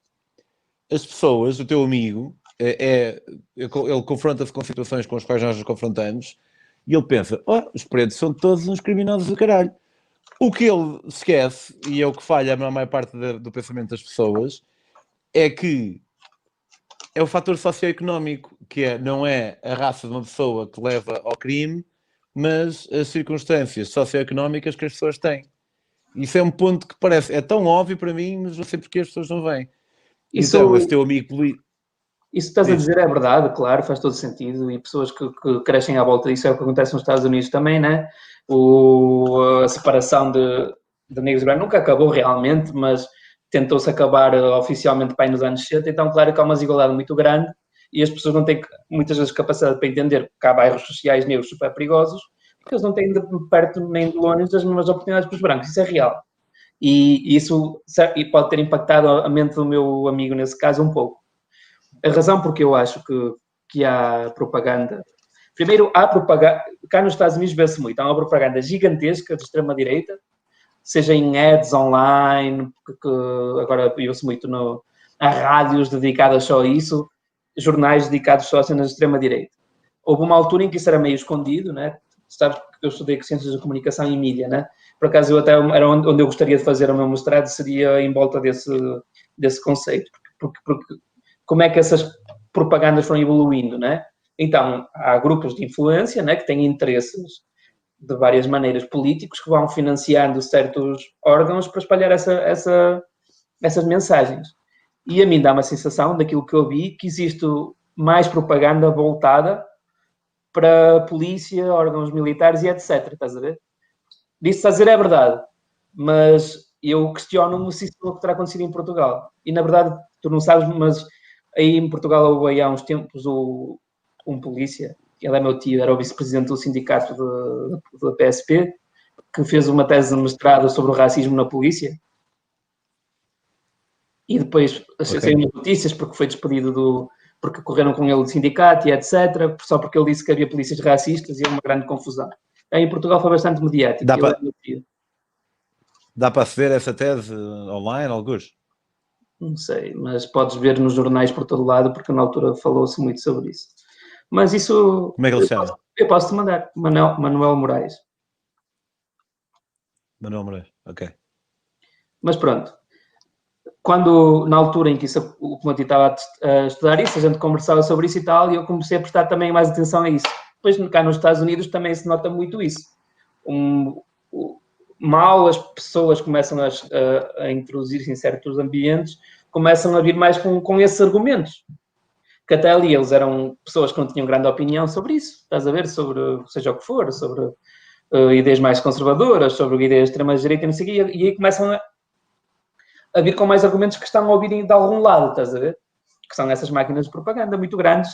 As pessoas, o teu amigo, ele confronta-se com situações com as quais nós nos confrontamos e ele pensa: os pretos são todos uns criminosos do caralho. O que ele esquece, e é o que falha na maior parte do pensamento das pessoas, é que é o fator socioeconómico, que não é a raça de uma pessoa que leva ao crime, mas as circunstâncias socioeconómicas que as pessoas têm. Isso é um ponto que é tão óbvio para mim, mas não sei porque as pessoas não veem. Então, esse teu amigo político... Isso que estás a dizer é verdade, claro, faz todo sentido, e pessoas que crescem à volta disso é o que acontece nos Estados Unidos também, né? A separação de negros e brancos nunca acabou realmente, mas tentou-se acabar oficialmente para aí nos anos 60, então claro que há uma desigualdade muito grande e as pessoas não têm muitas vezes capacidade para entender que há bairros sociais negros super perigosos, porque eles não têm de perto nem de longe as mesmas oportunidades que os brancos, isso é real. E isso pode ter impactado a mente do meu amigo nesse caso um pouco. A razão porque eu acho que há propaganda... Primeiro, há propaganda... Cá nos Estados Unidos vê-se muito. Há uma propaganda gigantesca de extrema-direita, seja em ads online, que agora eu ouço muito há rádios dedicadas só a isso, jornais dedicados só a cenas de extrema-direita. Houve uma altura em que isso era meio escondido, né? Sabes que eu estudei Ciências da Comunicação e Mídia, né? Por acaso, era onde eu gostaria de fazer o meu mestrado, seria em volta desse conceito. Porque como é que essas propagandas foram evoluindo, né? Então, há grupos de influência, né, que têm interesses de várias maneiras políticos que vão financiando certos órgãos para espalhar essas mensagens. E a mim dá uma sensação, daquilo que eu vi, que existe mais propaganda voltada para a polícia, órgãos militares e etc. Estás a ver? Disso estás a dizer é verdade, mas eu questiono-me se isso terá acontecido em Portugal. E na verdade, tu não sabes, mas aí em Portugal houve há uns tempos um polícia, ele é meu tio, era o vice-presidente do sindicato da PSP, que fez uma tese de mestrado sobre o racismo na polícia. E depois saiu notícias porque foi despedido porque correram com ele do sindicato e etc. Só porque ele disse que havia polícias racistas e uma grande confusão. Aí em Portugal foi bastante mediático. Dá para aceder a essa tese online, alguns? Não sei, mas podes ver nos jornais por todo lado, porque na altura falou-se muito sobre isso. Mas isso... Como é que ele se chama? Eu posso-te mandar. Manuel Moraes. Manuel Moraes, ok. Mas pronto. quando, na altura em que o Monti estava a estudar isso, a gente conversava sobre isso e tal, e eu comecei a prestar também mais atenção a isso. Depois, cá nos Estados Unidos, também se nota muito isso. Mal as pessoas começam a introduzir-se em certos ambientes, começam a vir mais com esses argumentos. Que até ali eles eram pessoas que não tinham grande opinião sobre isso, estás a ver? Sobre seja o que for, sobre ideias mais conservadoras, sobre ideias de extrema-direita, não sei o quê, e aí começam a vir com mais argumentos que estão a ouvir de algum lado, estás a ver? Que são essas máquinas de propaganda muito grandes,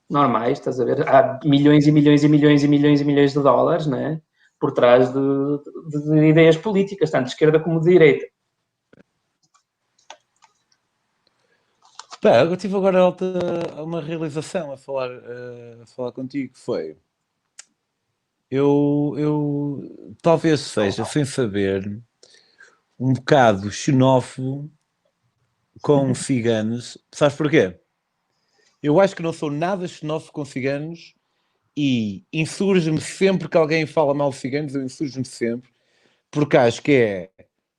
normais, estás a ver? Há milhões e milhões e milhões e milhões e milhões de dólares, né? Por trás de ideias políticas, tanto de esquerda como de direita. Pá, eu tive agora uma realização a falar contigo, que foi, eu talvez seja, sem saber, um bocado xenófobo com ciganos. Sabes porquê? Eu acho que não sou nada xenófobo com ciganos e insurge-me sempre que alguém fala mal de ciganos, eu insurjo-me sempre, porque acho que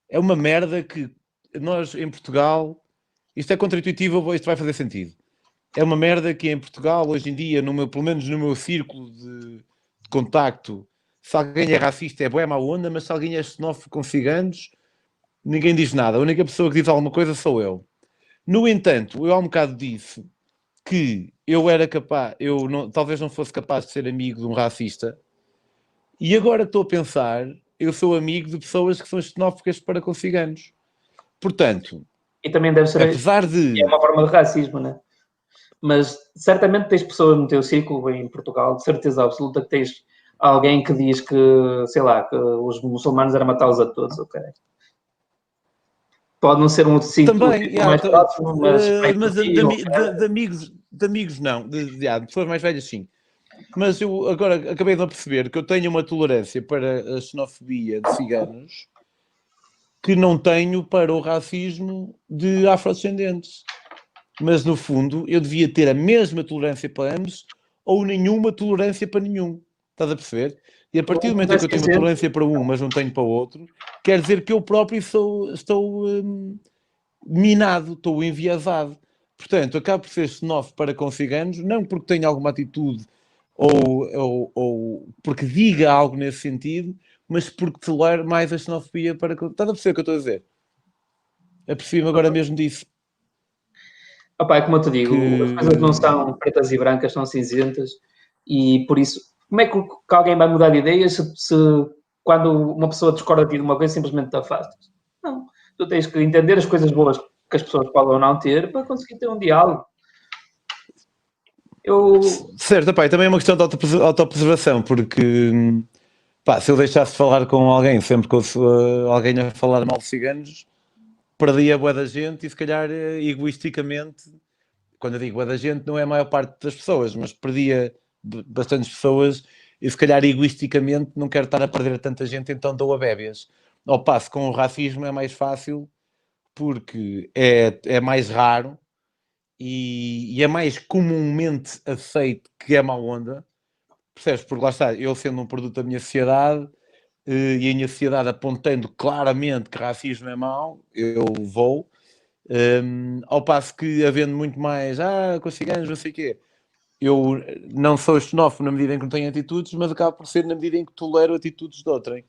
é uma merda que nós em Portugal, isto é contra-intuitivo, isto vai fazer sentido. É uma merda que em Portugal, hoje em dia, pelo menos no meu círculo de contacto, se alguém é racista é bué má onda, mas se alguém é xenófobo com ciganos, ninguém diz nada. A única pessoa que diz alguma coisa sou eu. No entanto, eu há um bocado disse que eu era capaz, talvez não fosse capaz de ser amigo de um racista, e agora estou a pensar, eu sou amigo de pessoas que são xenófobas para com ciganos. Portanto, E também deve ser apesar de... uma forma de racismo, né? Mas certamente tens pessoas no teu círculo em Portugal, de certeza absoluta que tens alguém que diz que, sei lá, que os muçulmanos eram matá-los a todos, ok? Pode não ser um círculo Também, mais próximo, mas vai mas por ti, de amigos não, de pessoas mais velhas sim. Mas eu agora acabei de me perceber que eu tenho uma tolerância para a xenofobia de ciganos que não tenho para o racismo de afrodescendentes. Mas no fundo eu devia ter a mesma tolerância para ambos ou nenhuma tolerância para nenhum. Estás a perceber? E a partir do momento em que eu tenho uma tolerância para um, mas não tenho para o outro, quer dizer que eu próprio estou minado, estou enviesado. Portanto, acabo por ser xenófobo para com ciganos, não porque tenha alguma atitude ou porque diga algo nesse sentido, mas porque tolero mais a xenofobia para com... Estás a perceber o que eu estou a dizer? Apercebi-me agora mesmo disso. Opa, é como eu te digo, as coisas não Que... são pretas e brancas, são cinzentas, e por isso, como é que alguém vai mudar de ideias se quando uma pessoa discorda de ti de uma coisa, simplesmente te afastas? Não, tu tens que entender as coisas boas que as pessoas podem ou não ter para conseguir ter um diálogo. Certo, pá, também é uma questão de autopreservação, porque pá, se eu deixasse de falar com alguém sempre que ouço alguém a falar mal de ciganos, perdia a bué da gente e se calhar egoisticamente, quando eu digo bué da gente, não é a maior parte das pessoas, mas perdia bastantes pessoas e se calhar egoisticamente não quero estar a perder tanta gente, então dou a bébias. Ao passo com o racismo é mais fácil porque é mais raro e é mais comumente aceito que é má onda, percebes? Porque lá está, eu sendo um produto da minha sociedade e a minha sociedade apontando claramente que racismo é mau, eu vou. Ao passo que havendo muito mais, com ciganos, não sei o quê, eu não sou xenófobo na medida em que não tenho atitudes, mas acabo por ser na medida em que tolero atitudes de outrem.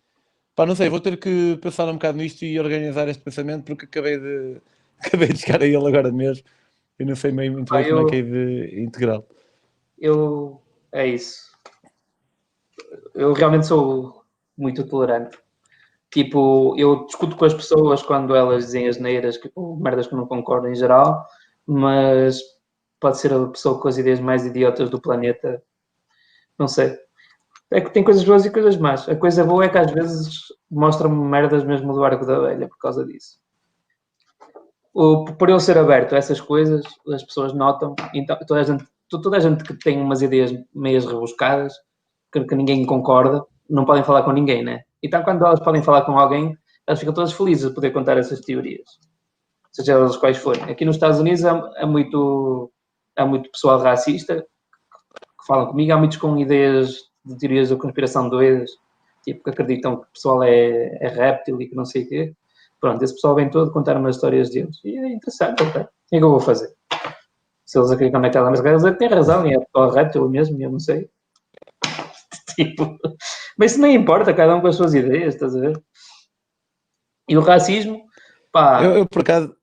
Pá, não sei, vou ter que pensar um bocado nisto e organizar este pensamento porque acabei de chegar a ele agora mesmo. Eu não sei muito bem como é que é de integrá-lo. É isso. Eu realmente sou muito tolerante. Tipo, eu discuto com as pessoas quando elas dizem asneiras, tipo, merdas que não concordo em geral, mas pode ser a pessoa com as ideias mais idiotas do planeta. Não sei. É que tem coisas boas e coisas más. A coisa boa é que às vezes mostra-me merdas mesmo do arco da velha por causa disso. Por eu ser aberto a essas coisas, as pessoas notam. Então, toda a gente que tem umas ideias meias rebuscadas, que ninguém concorda, não podem falar com ninguém, né? Então, quando elas podem falar com alguém, elas ficam todas felizes de poder contar essas teorias, seja elas quais forem. Aqui nos Estados Unidos há muito pessoal racista que falam comigo, há muitos com ideias de teorias da conspiração doidas, tipo que acreditam que o pessoal é réptil e que não sei o quê. Pronto, esse pessoal vem todo contar umas histórias deles. E é interessante, ok. O que é que eu vou fazer? Se eles acreditam naquela, mas eles é que têm razão, e é correto, eu mesmo, eu não sei. Tipo, mas isso nem importa, cada um com as suas ideias, estás a ver? E o racismo, pá, Eu por acaso.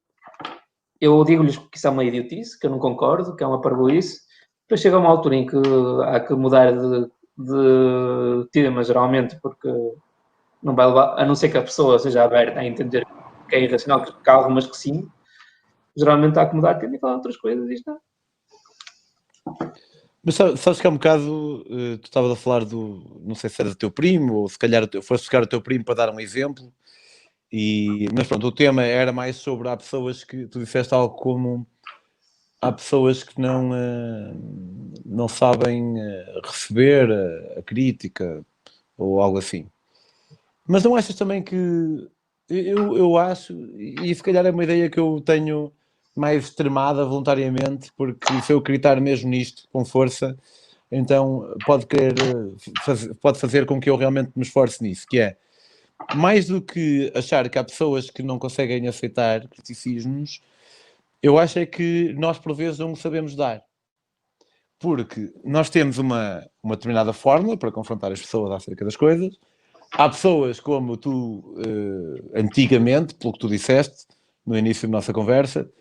eu digo-lhes que isso é uma idiotice, que eu não concordo, que é uma parvoíce. Depois chega uma altura em que há que mudar de tema, geralmente, porque não vai levar, a não ser que a pessoa seja aberta a entender que é irracional, que há algumas que sim, geralmente há que mudar de tema e falar outras coisas e está. Mas sabes que há um bocado, tu estavas a falar não sei se era do teu primo, ou se calhar foste buscar o teu primo para dar um exemplo, mas pronto, o tema era mais sobre, há pessoas que, tu disseste algo como, há pessoas que não sabem receber a crítica, ou algo assim. Mas não achas também que, eu acho, e se calhar é uma ideia que eu tenho mais extremada voluntariamente, porque se eu acreditar mesmo nisto com força, então pode fazer com que eu realmente me esforce nisso, que é, mais do que achar que há pessoas que não conseguem aceitar criticismos, eu acho é que nós por vezes não sabemos dar. Porque nós temos uma determinada fórmula para confrontar as pessoas acerca das coisas. Há pessoas como tu, antigamente, pelo que tu disseste no início da nossa conversa,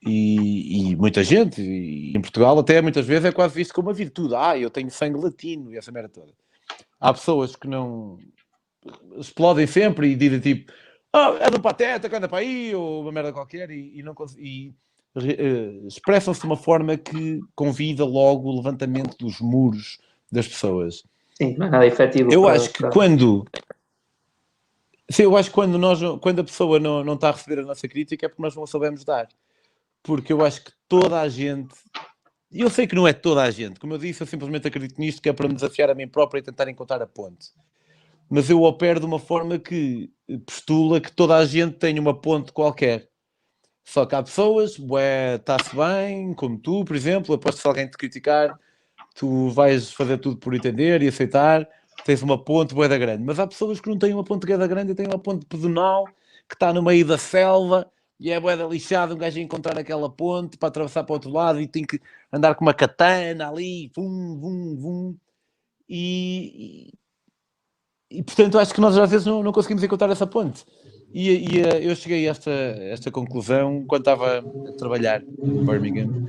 e muita gente, e em Portugal até muitas vezes é quase visto como uma virtude. Eu tenho sangue latino e essa merda toda. Há pessoas que não explodem sempre e dizem tipo, é do Pateta que anda para aí, ou uma merda qualquer, e não expressam-se de uma forma que convida logo o levantamento dos muros das pessoas. Sim, não é nada efetivo Eu para... acho que quando quando a pessoa não está a receber a nossa crítica é porque nós não a sabemos dar. Porque eu acho que toda a gente, e eu sei que não é toda a gente, como eu disse, eu simplesmente acredito nisto, que é para me desafiar a mim próprio e tentar encontrar a ponte. Mas eu opero de uma forma que postula que toda a gente tem uma ponte qualquer. Só que há pessoas, está-se bem, como tu, por exemplo, aposto que se alguém te criticar, tu vais fazer tudo por entender e aceitar, tens uma ponte bué da grande. Mas há pessoas que não têm uma ponte da grande e têm uma ponte pedonal que está no meio da selva e é bué da lixada um gajo encontrar aquela ponte para atravessar para o outro lado e tem que andar com uma katana ali, vum, vum, vum. E portanto acho que nós às vezes não conseguimos encontrar essa ponte. Eu cheguei a esta conclusão quando estava a trabalhar em Birmingham.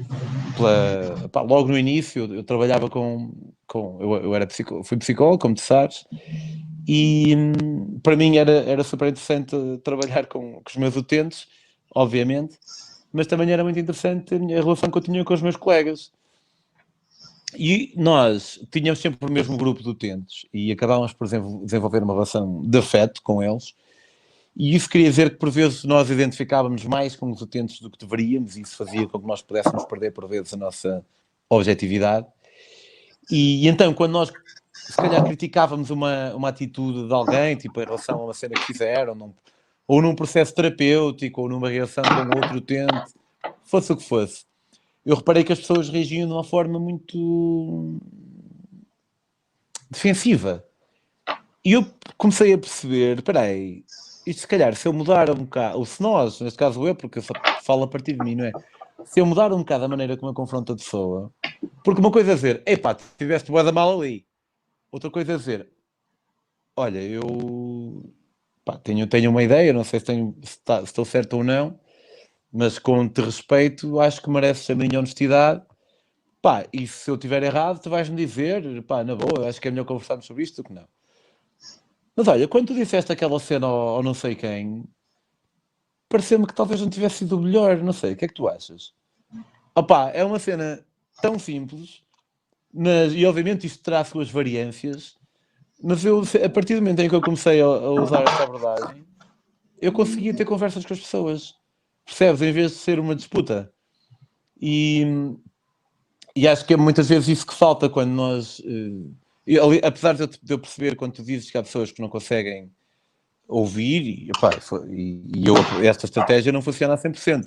Logo no início eu trabalhava eu era fui psicólogo, como tu sabes, e para mim era super interessante trabalhar com os meus utentes, obviamente, mas também era muito interessante a relação que eu tinha com os meus colegas. E nós tínhamos sempre o mesmo grupo de utentes e acabávamos por desenvolver uma relação de afeto com eles. E isso queria dizer que, por vezes, nós identificávamos mais com os utentes do que deveríamos, e isso fazia com que nós pudéssemos perder, por vezes, a nossa objetividade. E então, quando nós, se calhar, criticávamos uma atitude de alguém, tipo em relação a uma cena que fizeram, ou num processo terapêutico, ou numa reação com outro utente, fosse o que fosse, eu reparei que as pessoas reagiam de uma forma muito defensiva. E eu comecei a perceber, espera aí, isto se calhar, se eu mudar um bocado, ou se nós, neste caso eu, porque eu só falo a partir de mim, não é? Se eu mudar um bocado a maneira como eu confronto a pessoa, porque uma coisa é dizer, epá, tiveste bué da mal ali. Outra coisa é dizer, olha, eu tenho uma ideia, não sei se estou certo ou não, mas com te respeito, acho que mereces a minha honestidade. E se eu estiver errado, tu vais-me dizer, na boa, acho que é melhor conversarmos sobre isto do que não. Mas olha, quando tu disseste aquela cena ao não sei quem, pareceu-me que talvez não tivesse sido o melhor, não sei, o que é que tu achas? É uma cena tão simples, e obviamente isto terá as suas variâncias, mas a partir do momento em que eu comecei a usar esta abordagem, eu conseguia ter conversas com as pessoas, percebes? Em vez de ser uma disputa. E acho que é muitas vezes isso que falta quando nós... apesar de eu perceber quando tu dizes que há pessoas que não conseguem ouvir, esta estratégia não funciona a 100%.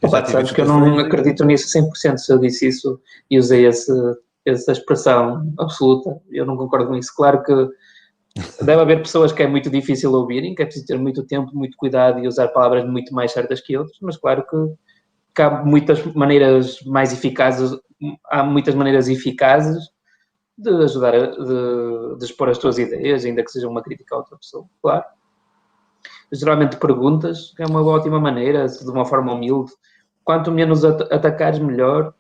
Sabes que eu não acredito nisso 100%. Se eu disse isso e usei essa expressão absoluta, eu não concordo com isso. Claro que Deve haver pessoas que é muito difícil ouvirem, que é preciso ter muito tempo, muito cuidado e usar palavras muito mais certas que outras, mas claro que há muitas maneiras mais eficazes, há muitas maneiras eficazes de ajudar de expor as tuas ideias, ainda que seja uma crítica a outra pessoa, claro. Geralmente perguntas é uma ótima maneira, de uma forma humilde. Quanto menos atacares, melhor.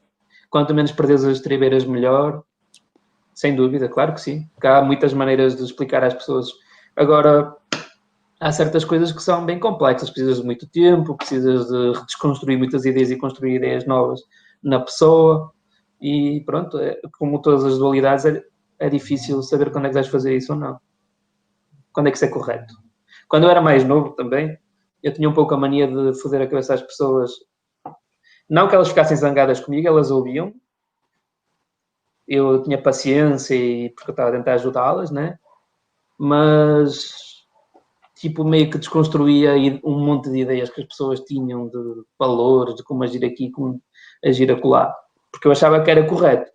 Quanto menos perderes as estribeiras, melhor. Sem dúvida, claro que sim. Porque há muitas maneiras de explicar às pessoas. Agora, há certas coisas que são bem complexas. Precisas de muito tempo, precisas de desconstruir muitas ideias e construir ideias novas na pessoa. E pronto, como todas as dualidades, é difícil saber quando é que vais fazer isso ou não. Quando é que isso é correto. Quando eu era mais novo também, eu tinha um pouco a mania de foder a cabeça às pessoas. Não que elas ficassem zangadas comigo, elas ouviam. Eu tinha paciência e porque eu estava a tentar ajudá-las, né? Mas tipo, meio que desconstruía um monte de ideias que as pessoas tinham de valores, de como agir aqui, como agir acolá. Porque eu achava que era correto.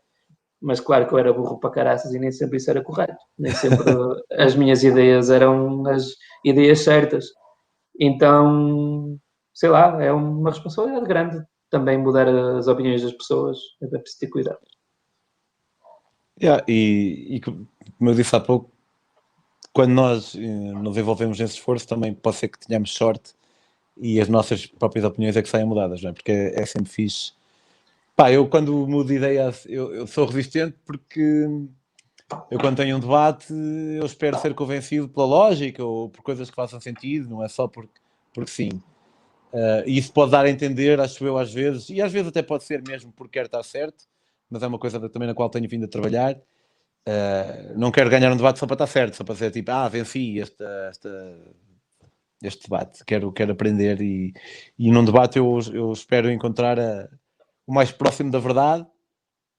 Mas claro que eu era burro para caraças e nem sempre isso era correto. Nem sempre as minhas ideias eram as ideias certas. Então, sei lá, é uma responsabilidade grande também mudar as opiniões das pessoas. É preciso ter cuidado. Yeah, e como eu disse há pouco, quando nós nos envolvemos nesse esforço, também pode ser que tenhamos sorte e as nossas próprias opiniões é que saiam mudadas, não é? Porque é sempre fixe. Pá, eu quando mudo de ideia, eu sou resistente porque eu quando tenho um debate, eu espero ser convencido pela lógica ou por coisas que façam sentido, não é só porque sim. E isso pode dar a entender, acho eu, às vezes, e às vezes até pode ser mesmo porque quer estar certo, mas é uma coisa também na qual tenho vindo a trabalhar. Não quero ganhar um debate só para estar certo, só para ser tipo, venci este debate, quero aprender e num debate eu espero encontrar o mais próximo da verdade,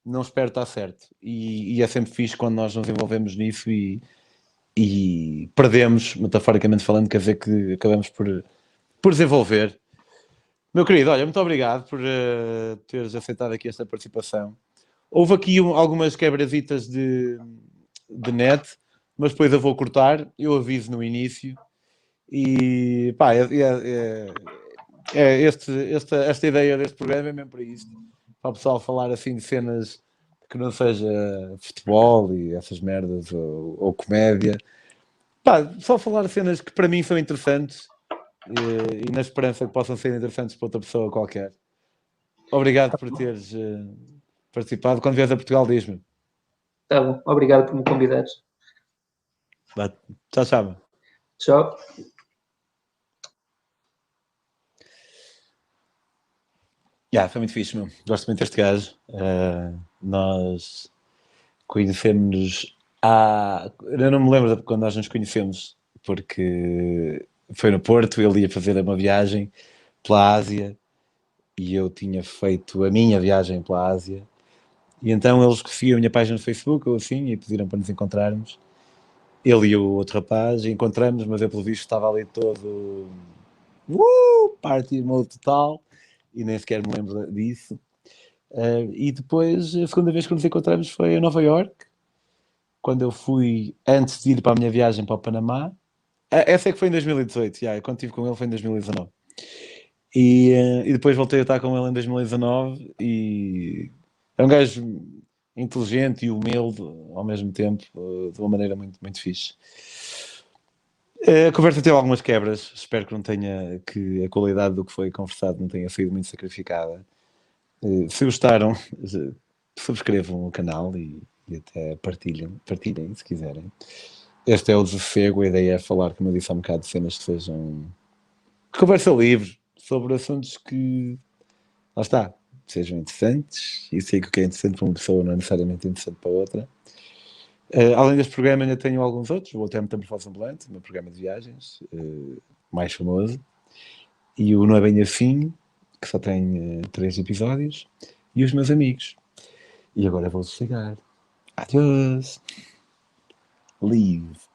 não espero estar certo. E é sempre fixe quando nós nos envolvemos nisso e perdemos, metaforicamente falando, quer dizer que acabamos por desenvolver. Meu querido, olha, muito obrigado por teres aceitado aqui esta participação. Houve aqui algumas quebrasitas de net, mas depois eu vou cortar, eu aviso no início. E pá, esta ideia deste programa é mesmo para isto. Para o pessoal falar assim de cenas que não seja futebol e essas merdas ou comédia. Pá, só falar de cenas que para mim são interessantes e na esperança que possam ser interessantes para outra pessoa qualquer. Obrigado por teres participado. Quando vieres a Portugal, diz-me. Tá bom. Obrigado por me convidares. Tchau, tchau. Tchau. Foi muito fixe, meu. Gosto muito deste gajo. Nós conhecemos-nos eu não me lembro de quando nós nos conhecemos, porque foi no Porto, ele ia fazer uma viagem pela Ásia e eu tinha feito a minha viagem pela Ásia. E então eles seguiam a minha página no Facebook ou assim e pediram para nos encontrarmos. Ele e o outro rapaz encontramos, mas eu pelo visto estava ali todo party mode total e nem sequer me lembro disso. E depois a segunda vez que nos encontramos foi em Nova York, quando eu fui antes de ir para a minha viagem para o Panamá. Essa é que foi em 2018, quando estive com ele foi em 2019. E depois voltei a estar com ele em 2019 e é um gajo inteligente e humilde ao mesmo tempo, de uma maneira muito, muito fixe. A conversa teve algumas quebras, espero que não tenha, que a qualidade do que foi conversado não tenha sido muito sacrificada. Se gostaram, subscrevam o canal e até partilhem se quiserem. Este é o Desafego, a ideia é falar, como eu disse há um bocado, de cenas que sejam conversa livre sobre assuntos que, lá está, sejam interessantes, e sei que o que é interessante para uma pessoa não é necessariamente interessante para outra. Além deste programa ainda tenho alguns outros, o Hotel Metamorfose Ambulante, o meu programa de viagens, mais famoso, e o Não é Bem Assim, que só tem 3 episódios, e os meus amigos. E agora vou desligar. Adeus. Leave.